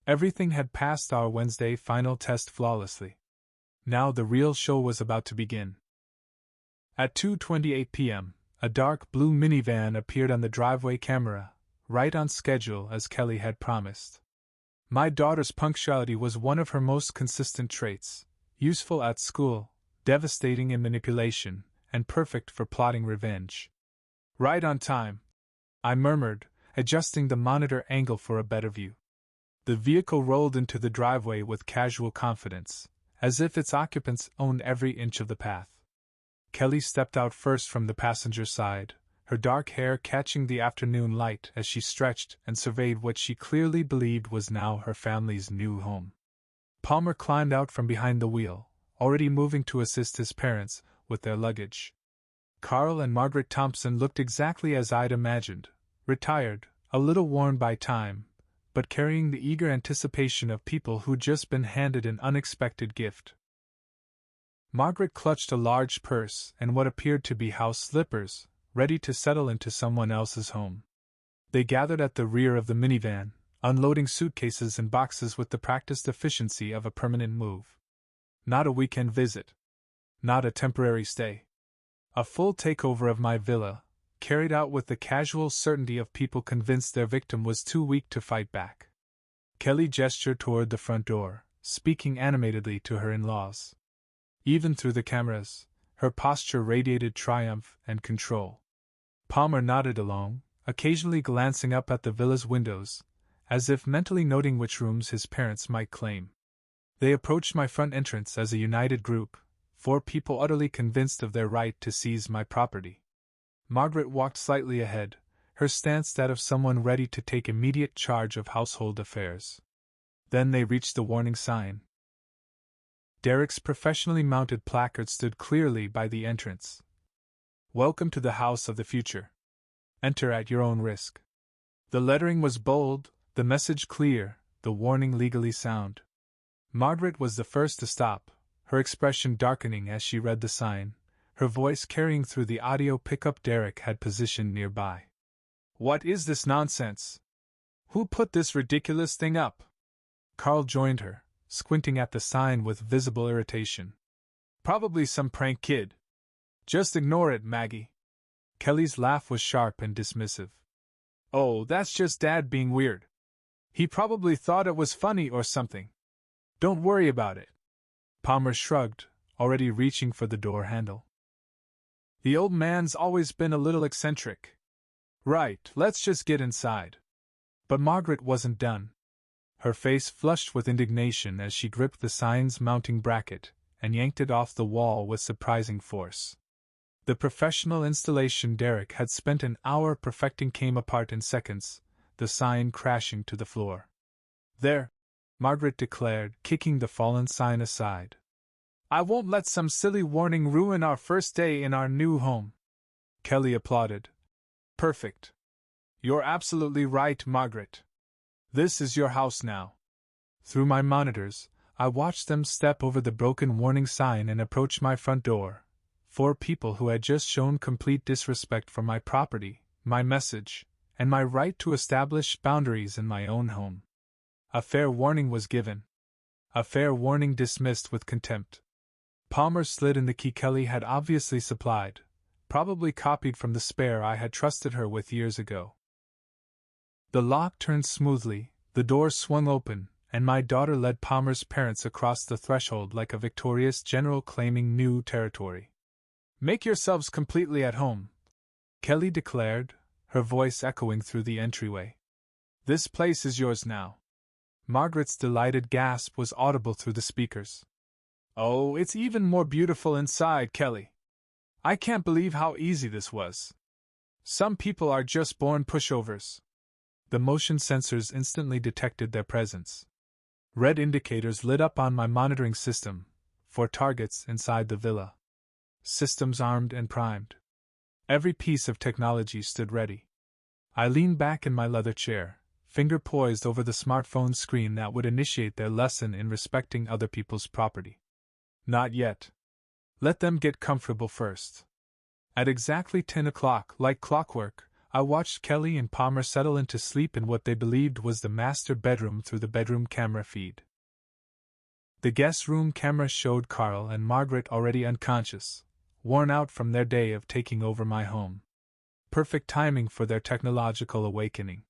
Everything had passed our Wednesday final test flawlessly. Now the real show was about to begin. At 2:28 p.m., a dark blue minivan appeared on the driveway camera, right on schedule as Kelly had promised. My daughter's punctuality was one of her most consistent traits, useful at school, devastating in manipulation, and perfect for plotting revenge. Right on time, I murmured, adjusting the monitor angle for a better view. The vehicle rolled into the driveway with casual confidence, as if its occupants owned every inch of the path. Kelly stepped out first from the passenger side, her dark hair catching the afternoon light as she stretched and surveyed what she clearly believed was now her family's new home. Palmer climbed out from behind the wheel, already moving to assist his parents with their luggage. Carl and Margaret Thompson looked exactly as I'd imagined, retired, a little worn by time, but carrying the eager anticipation of people who'd just been handed an unexpected gift. Margaret clutched a large purse and what appeared to be house slippers, ready to settle into someone else's home. They gathered at the rear of the minivan, unloading suitcases and boxes with the practiced efficiency of a permanent move. Not a weekend visit. Not a temporary stay. A full takeover of my villa, carried out with the casual certainty of people convinced their victim was too weak to fight back. Kelly gestured toward the front door, speaking animatedly to her in-laws. Even through the cameras, her posture radiated triumph and control. Palmer nodded along, occasionally glancing up at the villa's windows, as if mentally noting which rooms his parents might claim. They approached my front entrance as a united group, 4 people utterly convinced of their right to seize my property. Margaret walked slightly ahead, her stance that of someone ready to take immediate charge of household affairs. Then they reached the warning sign. Derek's professionally mounted placard stood clearly by the entrance. Welcome to the house of the future. Enter at your own risk. The lettering was bold, the message clear, the warning legally sound. Margaret was the first to stop, her expression darkening as she read the sign, her voice carrying through the audio pickup Derek had positioned nearby. What is this nonsense? Who put this ridiculous thing up? Carl joined her, squinting at the sign with visible irritation. Probably some prank kid. Just ignore it, Maggie. Kelly's laugh was sharp and dismissive. Oh, that's just Dad being weird. He probably thought it was funny or something. Don't worry about it. Palmer shrugged, already reaching for the door handle. The old man's always been a little eccentric. Right, let's just get inside. But Margaret wasn't done. Her face flushed with indignation as she gripped the sign's mounting bracket and yanked it off the wall with surprising force. The professional installation Derek had spent an hour perfecting came apart in seconds, the sign crashing to the floor. "There," Margaret declared, kicking the fallen sign aside. "I won't let some silly warning ruin our first day in our new home." Kelly applauded. "Perfect. You're absolutely right, Margaret. This is your house now." Through my monitors, I watched them step over the broken warning sign and approach my front door. 4 people who had just shown complete disrespect for my property, my message, and my right to establish boundaries in my own home. A fair warning was given. A fair warning dismissed with contempt. Palmer slid in the key Kelly had obviously supplied, probably copied from the spare I had trusted her with years ago. The lock turned smoothly, the door swung open, and my daughter led Palmer's parents across the threshold like a victorious general claiming new territory. "Make yourselves completely at home," Kelly declared, her voice echoing through the entryway. "This place is yours now." Margaret's delighted gasp was audible through the speakers. "Oh, it's even more beautiful inside, Kelly. I can't believe how easy this was. Some people are just born pushovers." The motion sensors instantly detected their presence. Red indicators lit up on my monitoring system, for targets inside the villa. Systems armed and primed. Every piece of technology stood ready. I leaned back in my leather chair, finger poised over the smartphone screen that would initiate their lesson in respecting other people's property. Not yet. Let them get comfortable first. At exactly 10 o'clock, like clockwork, I watched Kelly and Palmer settle into sleep in what they believed was the master bedroom through the bedroom camera feed. The guest room camera showed Carl and Margaret already unconscious, worn out from their day of taking over my home. Perfect timing for their technological awakening.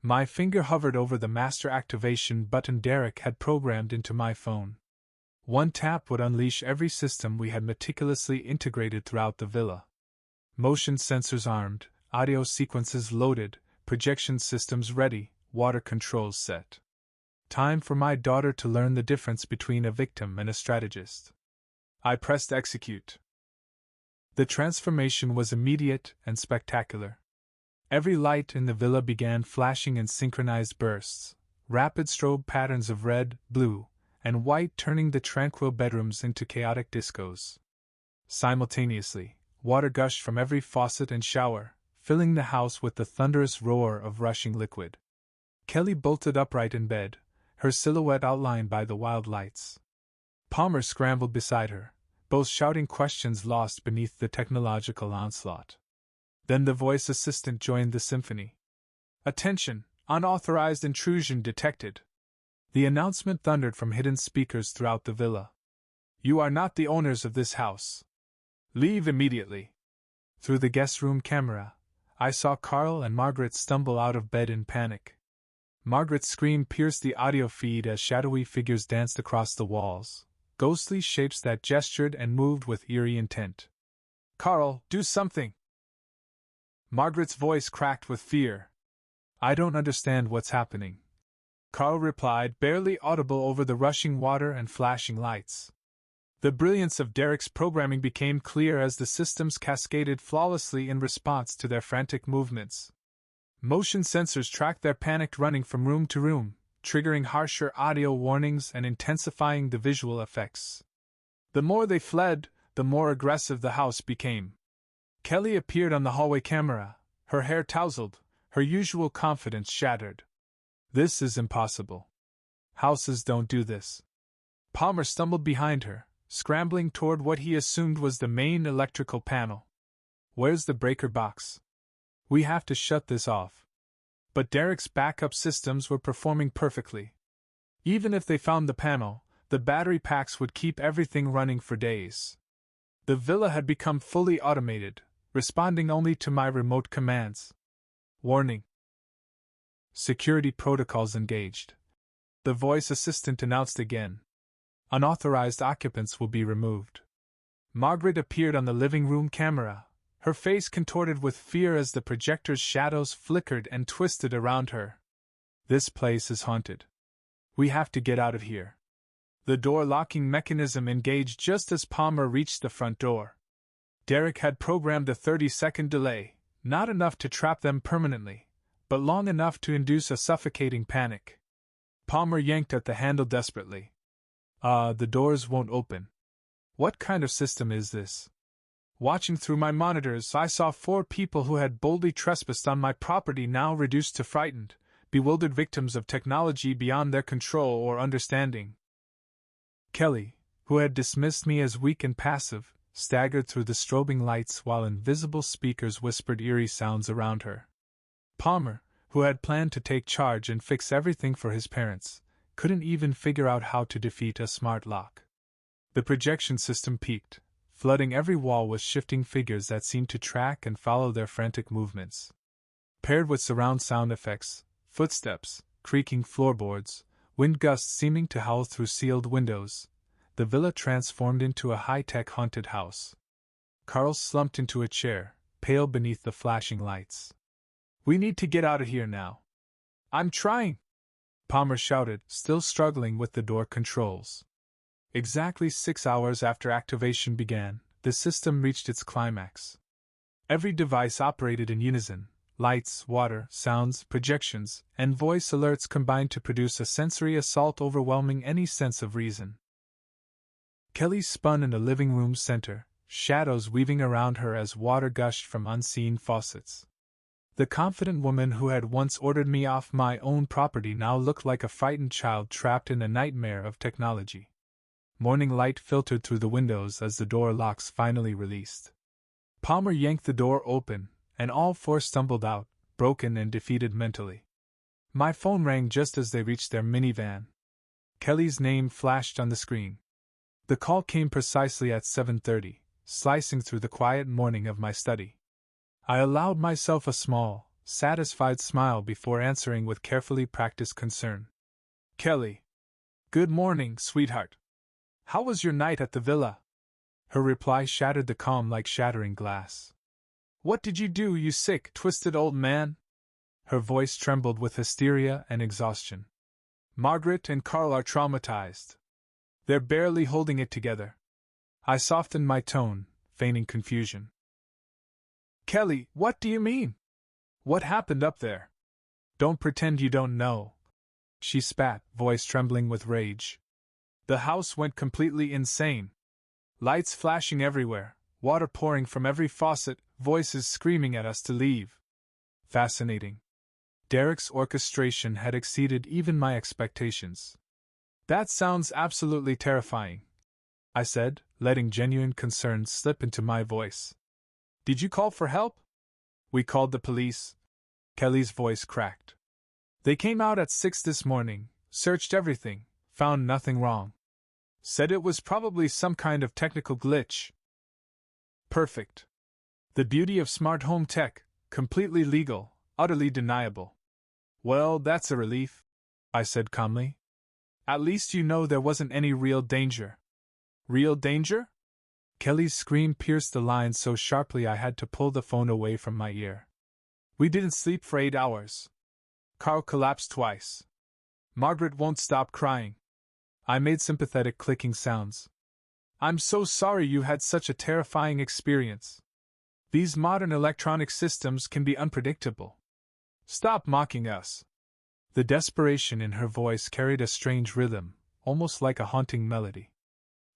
My finger hovered over the master activation button Derek had programmed into my phone. One tap would unleash every system we had meticulously integrated throughout the villa. Motion sensors armed, audio sequences loaded, projection systems ready, water controls set. Time for my daughter to learn the difference between a victim and a strategist. I pressed execute. The transformation was immediate and spectacular. Every light in the villa began flashing in synchronized bursts, rapid strobe patterns of red, blue, and white turning the tranquil bedrooms into chaotic discos. Simultaneously, water gushed from every faucet and shower, filling the house with the thunderous roar of rushing liquid. Kelly bolted upright in bed, her silhouette outlined by the wild lights. Palmer scrambled beside her, both shouting questions lost beneath the technological onslaught. Then the voice assistant joined the symphony. "Attention! Unauthorized intrusion detected." The announcement thundered from hidden speakers throughout the villa. "You are not the owners of this house. Leave immediately." Through the guest room camera, I saw Carl and Margaret stumble out of bed in panic. Margaret's scream pierced the audio feed as shadowy figures danced across the walls, ghostly shapes that gestured and moved with eerie intent. "Carl, do something!" Margaret's voice cracked with fear. "I don't understand what's happening," Carl replied, barely audible over the rushing water and flashing lights. The brilliance of Derek's programming became clear as the systems cascaded flawlessly in response to their frantic movements. Motion sensors tracked their panicked running from room to room, triggering harsher audio warnings and intensifying the visual effects. The more they fled, the more aggressive the house became. Kelly appeared on the hallway camera, her hair tousled, her usual confidence shattered. "This is impossible. Houses don't do this." Palmer stumbled behind her, scrambling toward what he assumed was the main electrical panel. "Where's the breaker box? We have to shut this off." But Derek's backup systems were performing perfectly. Even if they found the panel, the battery packs would keep everything running for days. The villa had become fully automated, responding only to my remote commands. "Warning. Security protocols engaged," the voice assistant announced again. "Unauthorized occupants will be removed." Margaret appeared on the living room camera, her face contorted with fear as the projector's shadows flickered and twisted around her. "This place is haunted. We have to get out of here." The door locking mechanism engaged just as Palmer reached the front door. Derek had programmed a 30-second delay, not enough to trap them permanently, but long enough to induce a suffocating panic. Palmer yanked at the handle desperately. The doors won't open. What kind of system is this? Watching through my monitors, I saw 4 people who had boldly trespassed on my property now reduced to frightened, bewildered victims of technology beyond their control or understanding. Kelly, who had dismissed me as weak and passive, staggered through the strobing lights while invisible speakers whispered eerie sounds around her. Palmer, who had planned to take charge and fix everything for his parents, couldn't even figure out how to defeat a smart lock. The projection system peaked, flooding every wall with shifting figures that seemed to track and follow their frantic movements. Paired with surround sound effects, footsteps, creaking floorboards, wind gusts seeming to howl through sealed windows, the villa transformed into a high-tech haunted house. Carl slumped into a chair, pale beneath the flashing lights. "We need to get out of here now." "I'm trying!" Palmer shouted, still struggling with the door controls. Exactly 6 hours after activation began, the system reached its climax. Every device operated in unison. Lights, water, sounds, projections, and voice alerts combined to produce a sensory assault overwhelming any sense of reason. Kelly spun in the living room center, shadows weaving around her as water gushed from unseen faucets. The confident woman who had once ordered me off my own property now looked like a frightened child trapped in a nightmare of technology. Morning light filtered through the windows as the door locks finally released. Palmer yanked the door open, and all 4 stumbled out, broken and defeated mentally. My phone rang just as they reached their minivan. Kelly's name flashed on the screen. The call came precisely at 7:30, slicing through the quiet morning of my study. I allowed myself a small, satisfied smile before answering with carefully practiced concern. "Kelly. Good morning, sweetheart. How was your night at the villa?" Her reply shattered the calm like shattering glass. "What did you do, you sick, twisted old man?" Her voice trembled with hysteria and exhaustion. "Margaret and Carl are traumatized. They're barely holding it together." I softened my tone, feigning confusion. "Kelly, what do you mean? What happened up there? Don't pretend you don't know." She spat, voice trembling with rage. "The house went completely insane. Lights flashing everywhere, water pouring from every faucet, voices screaming at us to leave." Fascinating. Derek's orchestration had exceeded even my expectations. "That sounds absolutely terrifying," I said, letting genuine concern slip into my voice. "Did you call for help?" "We called the police." Kelly's voice cracked. "They came out at 6 this morning, searched everything, found nothing wrong. Said it was probably some kind of technical glitch." Perfect. The beauty of smart home tech, completely legal, utterly deniable. "Well, that's a relief," I said calmly. "At least you know there wasn't any real danger." "Real danger?" Kelly's scream pierced the line so sharply I had to pull the phone away from my ear. "We didn't sleep for 8 hours. Carl collapsed twice. Margaret won't stop crying." I made sympathetic clicking sounds. "I'm so sorry you had such a terrifying experience. These modern electronic systems can be unpredictable. Stop mocking us." The desperation in her voice carried a strange rhythm, almost like a haunting melody.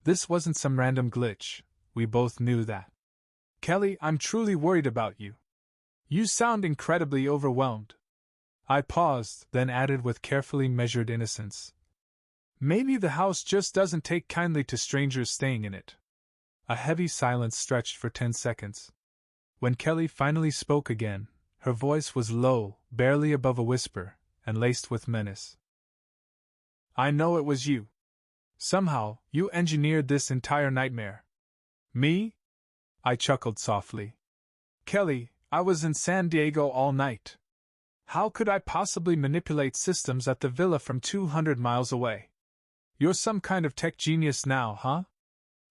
This wasn't some random glitch, we both knew that. "Kelly, I'm truly worried about you. You sound incredibly overwhelmed." I paused, then added with carefully measured innocence, "Maybe the house just doesn't take kindly to strangers staying in it." A heavy silence stretched for 10 seconds. When Kelly finally spoke again, her voice was low, barely above a whisper, and laced with menace. "I know it was you. Somehow, you engineered this entire nightmare." "Me?" I chuckled softly. "Kelly, I was in San Diego all night. How could I possibly manipulate systems at the villa from 200 miles away? You're some kind of tech genius now, huh?"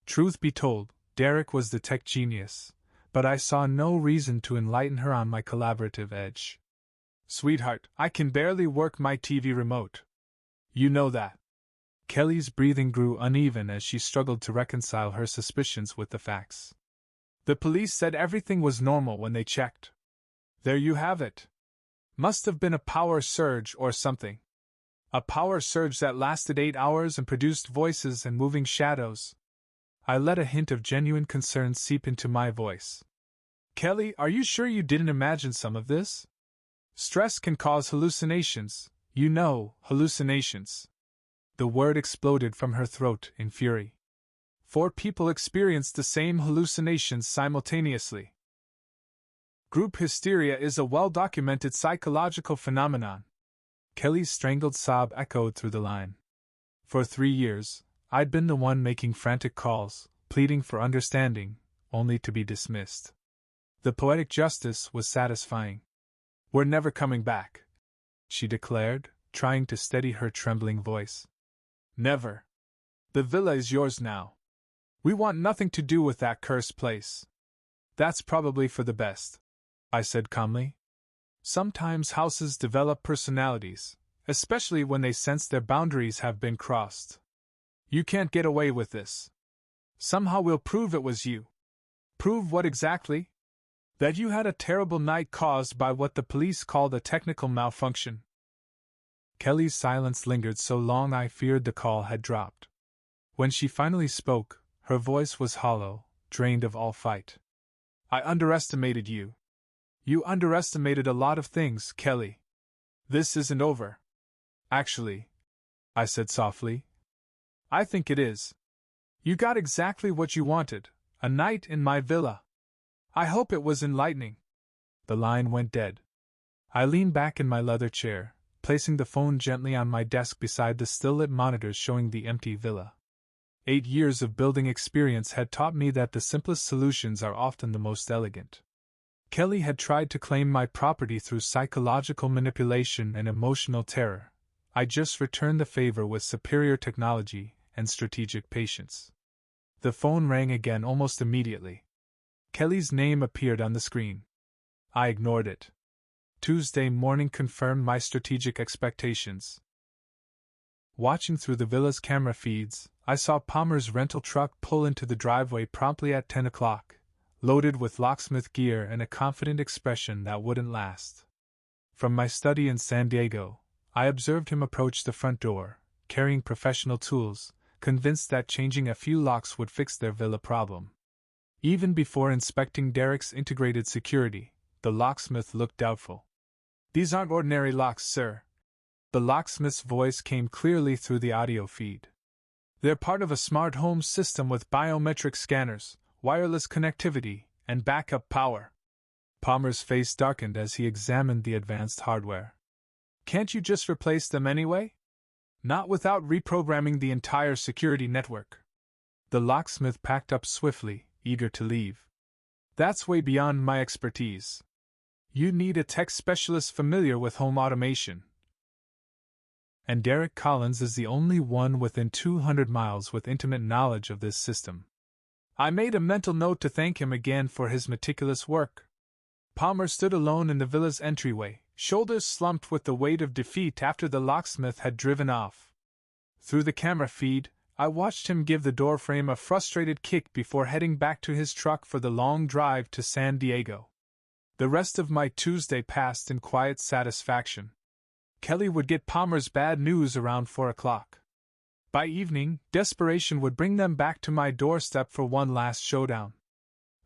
Truth be told, Derek was the tech genius, but I saw no reason to enlighten her on my collaborative edge. "Sweetheart, I can barely work my TV remote. You know that." Kelly's breathing grew uneven as she struggled to reconcile her suspicions with the facts. The police said everything was normal when they checked. There you have it. Must have been a power surge or something. A power surge that lasted 8 hours and produced voices and moving shadows. I let a hint of genuine concern seep into my voice. Kelly, are you sure you didn't imagine some of this? Stress can cause hallucinations, you know, hallucinations. The word exploded from her throat in fury. 4 people experienced the same hallucinations simultaneously. Group hysteria is a well-documented psychological phenomenon. Kelly's strangled sob echoed through the line. For 3 years, I'd been the one making frantic calls, pleading for understanding, only to be dismissed. The poetic justice was satisfying. We're never coming back, she declared, trying to steady her trembling voice. Never. The villa is yours now. We want nothing to do with that cursed place. That's probably for the best, I said calmly. Sometimes houses develop personalities, especially when they sense their boundaries have been crossed. You can't get away with this. Somehow we'll prove it was you. Prove what exactly? That you had a terrible night caused by what the police called a technical malfunction. Kelly's silence lingered so long I feared the call had dropped. When she finally spoke, her voice was hollow, drained of all fight. I underestimated you. You underestimated a lot of things, Kelly. This isn't over. Actually, I said softly, I think it is. You got exactly what you wanted, a night in my villa. I hope it was enlightening. The line went dead. I leaned back in my leather chair, placing the phone gently on my desk beside the still-lit monitors showing the empty villa. 8 years of building experience had taught me that the simplest solutions are often the most elegant. Kelly had tried to claim my property through psychological manipulation and emotional terror. I just returned the favor with superior technology and strategic patience. The phone rang again almost immediately. Kelly's name appeared on the screen. I ignored it. Tuesday morning confirmed my strategic expectations. Watching through the villa's camera feeds, I saw Palmer's rental truck pull into the driveway promptly at 10 o'clock, loaded with locksmith gear and a confident expression that wouldn't last. From my study in San Diego, I observed him approach the front door, carrying professional tools, convinced that changing a few locks would fix their villa problem. Even before inspecting Derek's integrated security, the locksmith looked doubtful. These aren't ordinary locks, sir. The locksmith's voice came clearly through the audio feed. They're part of a smart home system with biometric scanners, wireless connectivity, and backup power. Palmer's face darkened as he examined the advanced hardware. Can't you just replace them anyway? Not without reprogramming the entire security network. The locksmith packed up swiftly, eager to leave. That's way beyond my expertise. You need a tech specialist familiar with home automation. And Derek Collins is the only one within 200 miles with intimate knowledge of this system. I made a mental note to thank him again for his meticulous work. Palmer stood alone in the villa's entryway, shoulders slumped with the weight of defeat after the locksmith had driven off. Through the camera feed, I watched him give the doorframe a frustrated kick before heading back to his truck for the long drive to San Diego. The rest of my Tuesday passed in quiet satisfaction. Kelly would get Palmer's bad news around 4 o'clock. By evening, desperation would bring them back to my doorstep for one last showdown.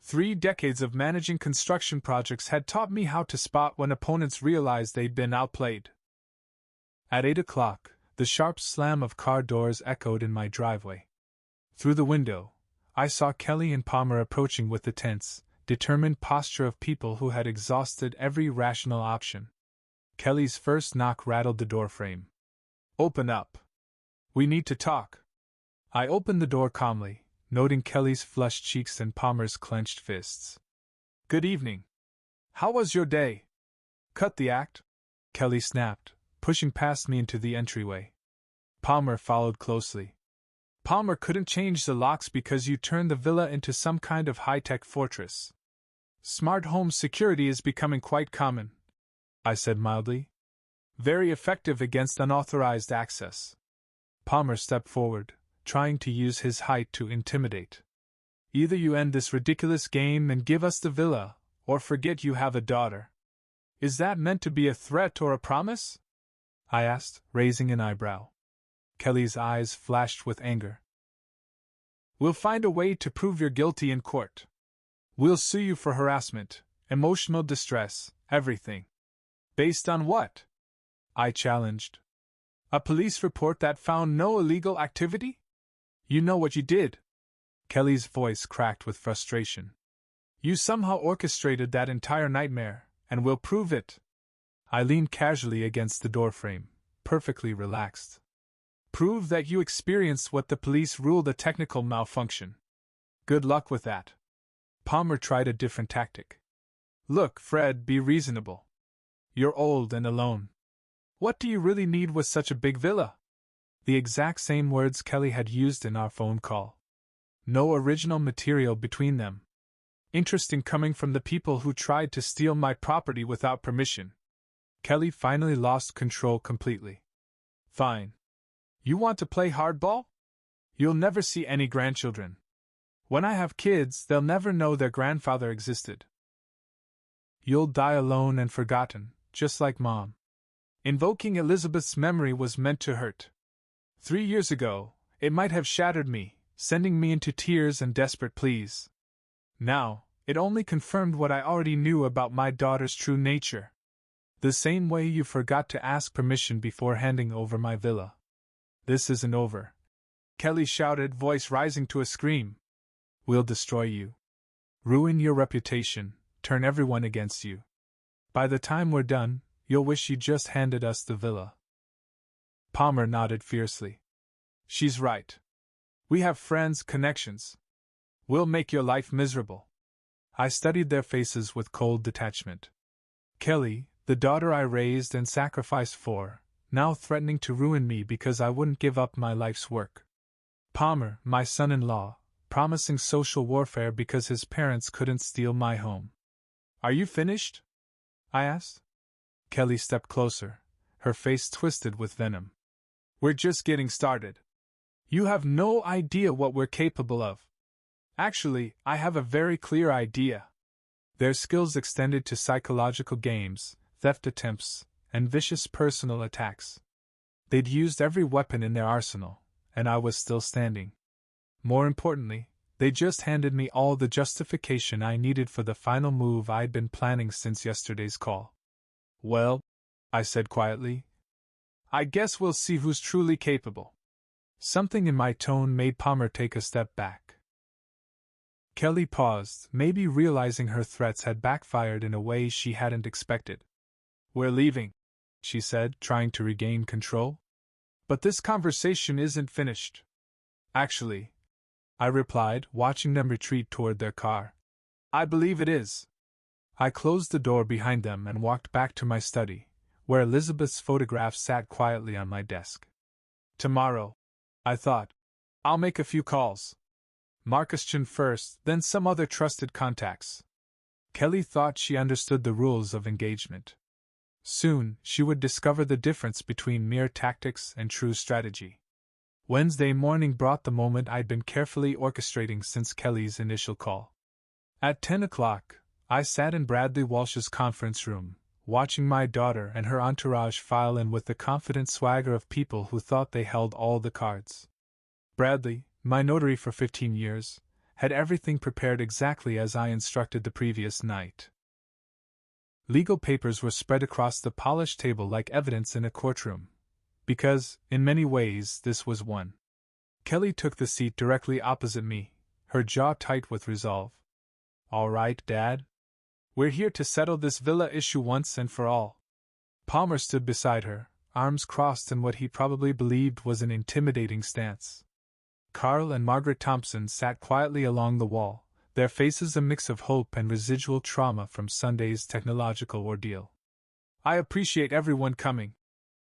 3 decades of managing construction projects had taught me how to spot when opponents realized they'd been outplayed. At 8 o'clock, the sharp slam of car doors echoed in my driveway. Through the window, I saw Kelly and Palmer approaching with the tense, determined posture of people who had exhausted every rational option. Kelly's first knock rattled the doorframe. Open up. We need to talk. I opened the door calmly, noting Kelly's flushed cheeks and Palmer's clenched fists. Good evening. How was your day? Cut the act, Kelly snapped, pushing past me into the entryway. Palmer followed closely. Palmer couldn't change the locks because you turned the villa into some kind of high-tech fortress. Smart home security is becoming quite common, I said mildly. Very effective against unauthorized access. Palmer stepped forward, trying to use his height to intimidate. Either you end this ridiculous game and give us the villa, or forget you have a daughter. Is that meant to be a threat or a promise? I asked, raising an eyebrow. Kelly's eyes flashed with anger. We'll find a way to prove you're guilty in court. We'll sue you for harassment, emotional distress, everything. Based on what? I challenged. A police report that found no illegal activity? You know what you did. Kelly's voice cracked with frustration. You somehow orchestrated that entire nightmare, and we'll prove it. I leaned casually against the doorframe, perfectly relaxed. Prove that you experienced what the police ruled a technical malfunction. Good luck with that. Palmer tried a different tactic. Look, Fred, be reasonable. You're old and alone. What do you really need with such a big villa? The exact same words Kelly had used in our phone call. No original material between them. Interesting coming from the people who tried to steal my property without permission. Kelly finally lost control completely. Fine. You want to play hardball? You'll never see any grandchildren. When I have kids, they'll never know their grandfather existed. You'll die alone and forgotten, just like Mom. Invoking Elizabeth's memory was meant to hurt. 3 years ago, it might have shattered me, sending me into tears and desperate pleas. Now, it only confirmed what I already knew about my daughter's true nature. The same way you forgot to ask permission before handing over my villa. This isn't over. Kelly shouted, voice rising to a scream. We'll destroy you. Ruin your reputation, turn everyone against you. By the time we're done, you'll wish you just handed us the villa. Palmer nodded fiercely. She's right. We have friends, connections. We'll make your life miserable. I studied their faces with cold detachment. Kelly, the daughter I raised and sacrificed for, now threatening to ruin me because I wouldn't give up my life's work. Palmer, my son-in-law, promising social warfare because his parents couldn't steal my home. Are you finished? I asked. Kelly stepped closer, her face twisted with venom. We're just getting started. You have no idea what we're capable of. Actually, I have a very clear idea. Their skills extended to psychological games, theft attempts, and vicious personal attacks. They'd used every weapon in their arsenal, and I was still standing. More importantly, they just handed me all the justification I needed for the final move I'd been planning since yesterday's call. Well, I said quietly, I guess we'll see who's truly capable. Something in my tone made Palmer take a step back. Kelly paused, maybe realizing her threats had backfired in a way she hadn't expected. We're leaving, she said, trying to regain control. But this conversation isn't finished. Actually, I replied, watching them retreat toward their car. I believe it is. I closed the door behind them and walked back to my study, where Elizabeth's photograph sat quietly on my desk. Tomorrow, I thought, I'll make a few calls. Marcuston first, then some other trusted contacts. Kelly thought she understood the rules of engagement. Soon, she would discover the difference between mere tactics and true strategy. Wednesday morning brought the moment I'd been carefully orchestrating since Kelly's initial call. At 10 o'clock, I sat in Bradley Walsh's conference room, watching my daughter and her entourage file in with the confident swagger of people who thought they held all the cards. Bradley, my notary for 15 years, had everything prepared exactly as I instructed the previous night. Legal papers were spread across the polished table like evidence in a courtroom, because, in many ways, this was one. Kelly took the seat directly opposite me, her jaw tight with resolve. All right, Dad. We're here to settle this villa issue once and for all. Palmer stood beside her, arms crossed in what he probably believed was an intimidating stance. Carl and Margaret Thompson sat quietly along the wall, their faces a mix of hope and residual trauma from Sunday's technological ordeal. I appreciate everyone coming,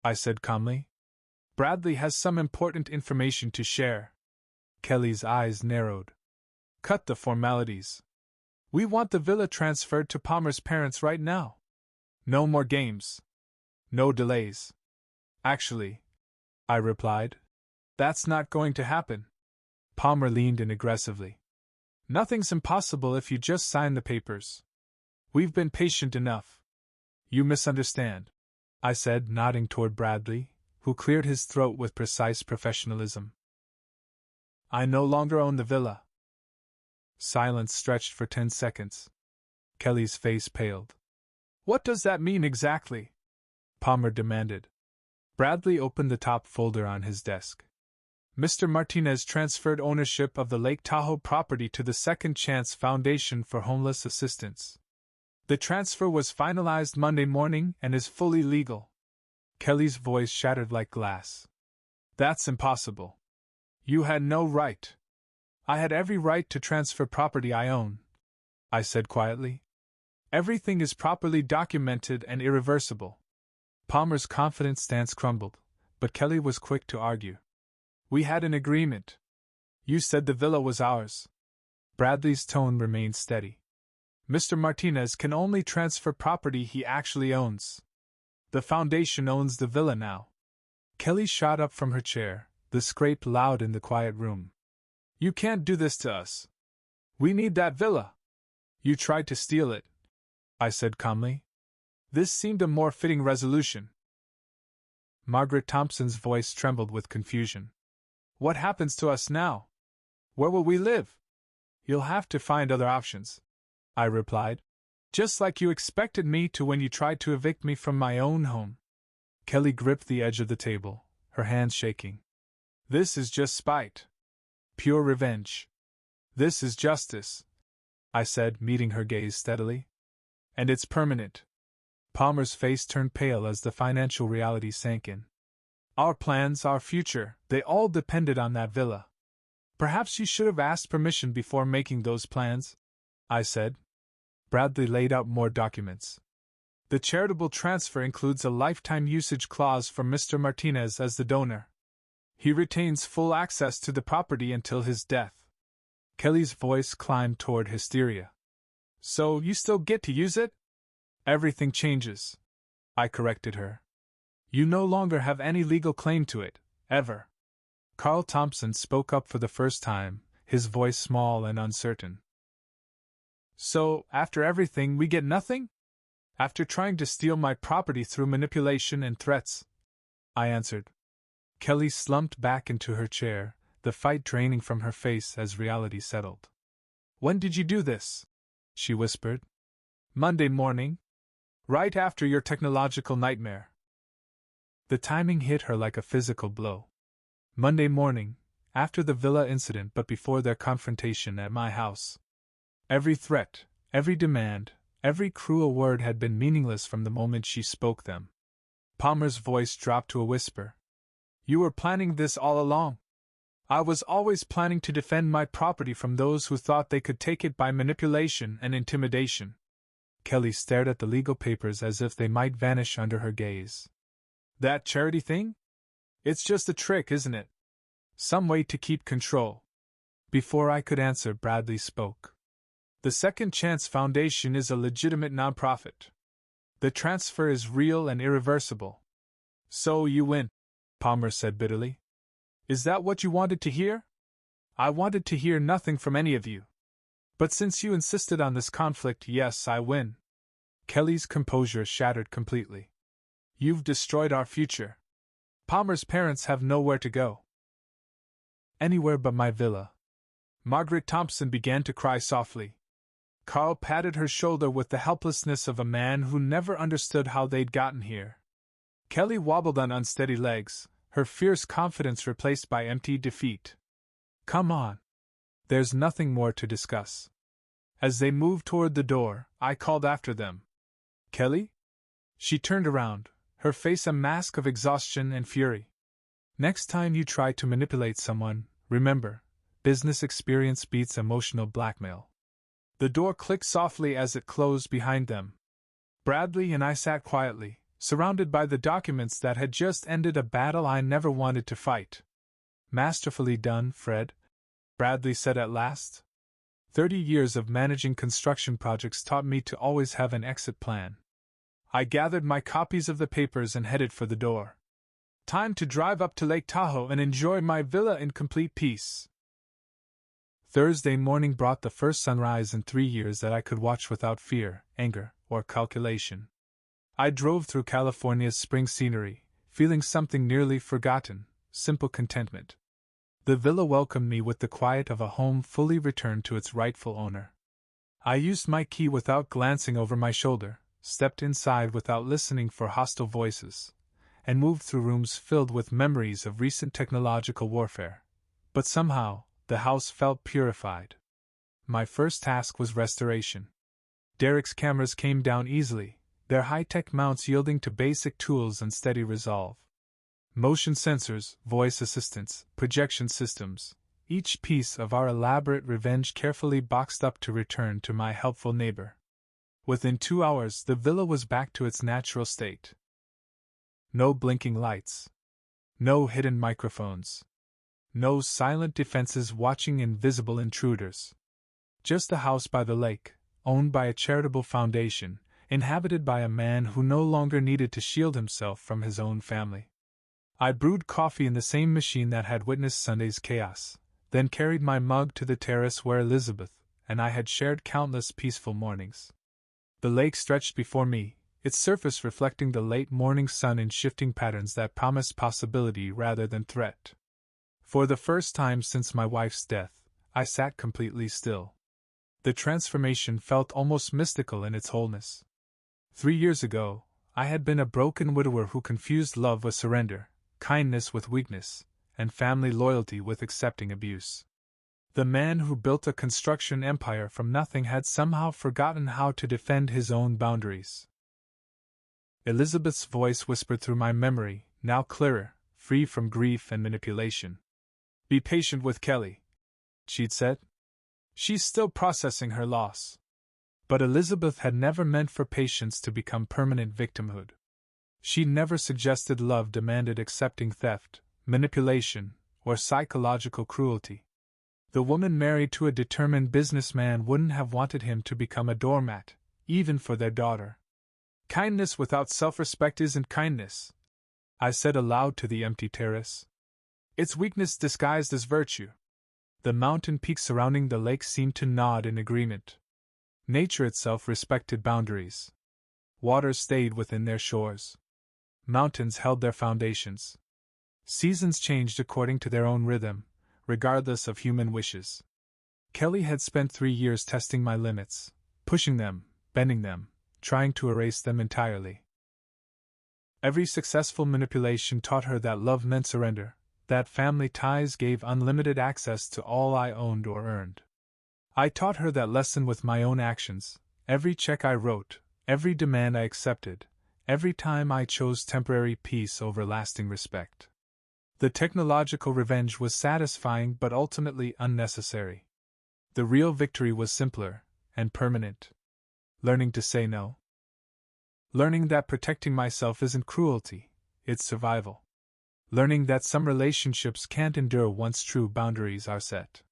I said calmly. Bradley has some important information to share. Kelly's eyes narrowed. Cut the formalities. We want the villa transferred to Palmer's parents right now. No more games. No delays. Actually, I replied, that's not going to happen. Palmer leaned in aggressively. Nothing's impossible if you just sign the papers. We've been patient enough. You misunderstand, I said, nodding toward Bradley, who cleared his throat with precise professionalism. I no longer own the villa. Silence stretched for 10 seconds. Kelly's face paled. What does that mean exactly? Palmer demanded. Bradley opened the top folder on his desk. Mr. Martinez transferred ownership of the Lake Tahoe property to the Second Chance Foundation for Homeless Assistance. The transfer was finalized Monday morning and is fully legal. Kelly's voice shattered like glass. That's impossible. You had no right. I had every right to transfer property I own, I said quietly. Everything is properly documented and irreversible. Palmer's confident stance crumbled, but Kelly was quick to argue. We had an agreement. You said the villa was ours. Bradley's tone remained steady. Mr. Martinez can only transfer property he actually owns. The foundation owns the villa now. Kelly shot up from her chair, the scrape loud in the quiet room. You can't do this to us. We need that villa. You tried to steal it, I said calmly. This seemed a more fitting resolution. Margaret Thompson's voice trembled with confusion. What happens to us now? Where will we live? You'll have to find other options, I replied. Just like you expected me to when you tried to evict me from my own home. Kelly gripped the edge of the table, her hands shaking. This is just spite. Pure revenge. This is justice, I said, meeting her gaze steadily. And it's permanent. Palmer's face turned pale as the financial reality sank in. Our plans, our future, they all depended on that villa. Perhaps you should have asked permission before making those plans, I said. Bradley laid out more documents. The charitable transfer includes a lifetime usage clause for Mr. Martinez as the donor. He retains full access to the property until his death. Kelly's voice climbed toward hysteria. So you still get to use it? Everything changes, I corrected her. You no longer have any legal claim to it, ever. Carl Thompson spoke up for the first time, his voice small and uncertain. So, after everything, we get nothing? After trying to steal my property through manipulation and threats, I answered. Kelly slumped back into her chair, the fight draining from her face as reality settled. When did you do this? She whispered. Monday morning. Right after your technological nightmare. The timing hit her like a physical blow. Monday morning, after the villa incident but before their confrontation at my house. Every threat, every demand, every cruel word had been meaningless from the moment she spoke them. Palmer's voice dropped to a whisper. You were planning this all along. I was always planning to defend my property from those who thought they could take it by manipulation and intimidation. Kelly stared at the legal papers as if they might vanish under her gaze. That charity thing? It's just a trick, isn't it? Some way to keep control. Before I could answer, Bradley spoke. The Second Chance Foundation is a legitimate nonprofit. The transfer is real and irreversible. So you win, Palmer said bitterly. Is that what you wanted to hear? I wanted to hear nothing from any of you. But since you insisted on this conflict, yes, I win. Kelly's composure shattered completely. You've destroyed our future. Palmer's parents have nowhere to go. Anywhere but my villa. Margaret Thompson began to cry softly. Carl patted her shoulder with the helplessness of a man who never understood how they'd gotten here. Kelly wobbled on unsteady legs, her fierce confidence replaced by empty defeat. Come on. There's nothing more to discuss. As they moved toward the door, I called after them. Kelly? She turned around, her face a mask of exhaustion and fury. Next time you try to manipulate someone, remember, business experience beats emotional blackmail. The door clicked softly as it closed behind them. Bradley and I sat quietly, surrounded by the documents that had just ended a battle I never wanted to fight. Masterfully done, Fred, Bradley said at last. 30 years of managing construction projects taught me to always have an exit plan. I gathered my copies of the papers and headed for the door. Time to drive up to Lake Tahoe and enjoy my villa in complete peace. Thursday morning brought the first sunrise in 3 years that I could watch without fear, anger, or calculation. I drove through California's spring scenery, feeling something nearly forgotten, simple contentment. The villa welcomed me with the quiet of a home fully returned to its rightful owner. I used my key without glancing over my shoulder, stepped inside without listening for hostile voices, and moved through rooms filled with memories of recent technological warfare. But somehow, the house felt purified. My first task was restoration. Derek's cameras came down easily, their high-tech mounts yielding to basic tools and steady resolve. Motion sensors, voice assistants, projection systems, each piece of our elaborate revenge carefully boxed up to return to my helpful neighbor. Within 2 hours, the villa was back to its natural state. No blinking lights. No hidden microphones. No silent defenses watching invisible intruders. Just a house by the lake, owned by a charitable foundation, inhabited by a man who no longer needed to shield himself from his own family. I brewed coffee in the same machine that had witnessed Sunday's chaos, then carried my mug to the terrace where Elizabeth and I had shared countless peaceful mornings. The lake stretched before me, its surface reflecting the late morning sun in shifting patterns that promised possibility rather than threat. For the first time since my wife's death, I sat completely still. The transformation felt almost mystical in its wholeness. 3 years ago, I had been a broken widower who confused love with surrender, kindness with weakness, and family loyalty with accepting abuse. The man who built a construction empire from nothing had somehow forgotten how to defend his own boundaries. Elizabeth's voice whispered through my memory, now clearer, free from grief and manipulation. "Be patient with Kelly," she'd said. "She's still processing her loss." But Elizabeth had never meant for patience to become permanent victimhood. She never suggested love demanded accepting theft, manipulation, or psychological cruelty. The woman married to a determined businessman wouldn't have wanted him to become a doormat, even for their daughter. "Kindness without self-respect isn't kindness," I said aloud to the empty terrace. "It's weakness disguised as virtue." The mountain peaks surrounding the lake seemed to nod in agreement. Nature itself respected boundaries. Waters stayed within their shores. Mountains held their foundations. Seasons changed according to their own rhythm, regardless of human wishes. Kelly had spent 3 years testing my limits, pushing them, bending them, trying to erase them entirely. Every successful manipulation taught her that love meant surrender, that family ties gave unlimited access to all I owned or earned. I taught her that lesson with my own actions, every check I wrote, every demand I accepted, every time I chose temporary peace over lasting respect. The technological revenge was satisfying but ultimately unnecessary. The real victory was simpler and permanent. Learning to say no. Learning that protecting myself isn't cruelty, it's survival. Learning that some relationships can't endure once true boundaries are set.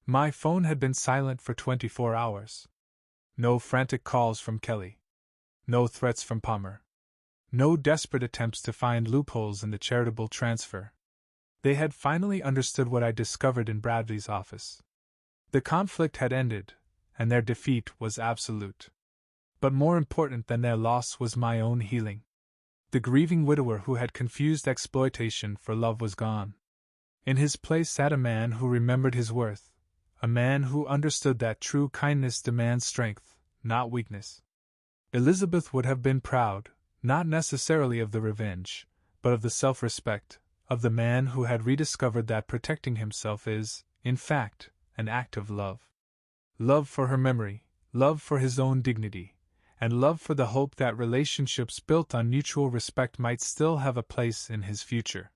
My phone had been silent for 24 hours. No frantic calls from Kelly. No threats from Palmer. No desperate attempts to find loopholes in the charitable transfer. They had finally understood what I discovered in Bradley's office. The conflict had ended, and their defeat was absolute. But more important than their loss was my own healing. The grieving widower who had confused exploitation for love was gone. In his place sat a man who remembered his worth, a man who understood that true kindness demands strength, not weakness. Elizabeth would have been proud, not necessarily of the revenge, but of the self-respect, of the man who had rediscovered that protecting himself is, in fact, an act of love. Love for her memory, love for his own dignity, and love for the hope that relationships built on mutual respect might still have a place in his future.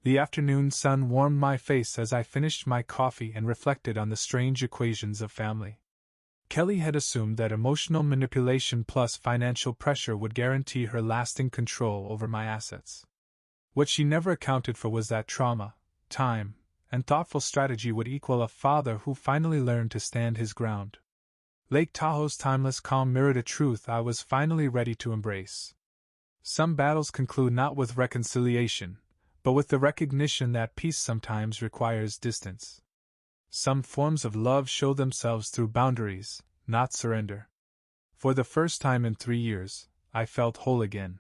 The afternoon sun warmed my face as I finished my coffee and reflected on the strange equations of family. Kelly had assumed that emotional manipulation plus financial pressure would guarantee her lasting control over my assets. What she never accounted for was that trauma, time, and thoughtful strategy would equal a father who finally learned to stand his ground. Lake Tahoe's timeless calm mirrored a truth I was finally ready to embrace. Some battles conclude not with reconciliation, but with the recognition that peace sometimes requires distance. Some forms of love show themselves through boundaries, not surrender. For the first time in 3 years, I felt whole again.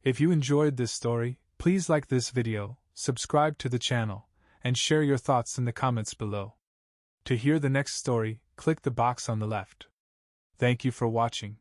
If you enjoyed this story, please like this video, subscribe to the channel, and share your thoughts in the comments below. To hear the next story, click the box on the left. Thank you for watching.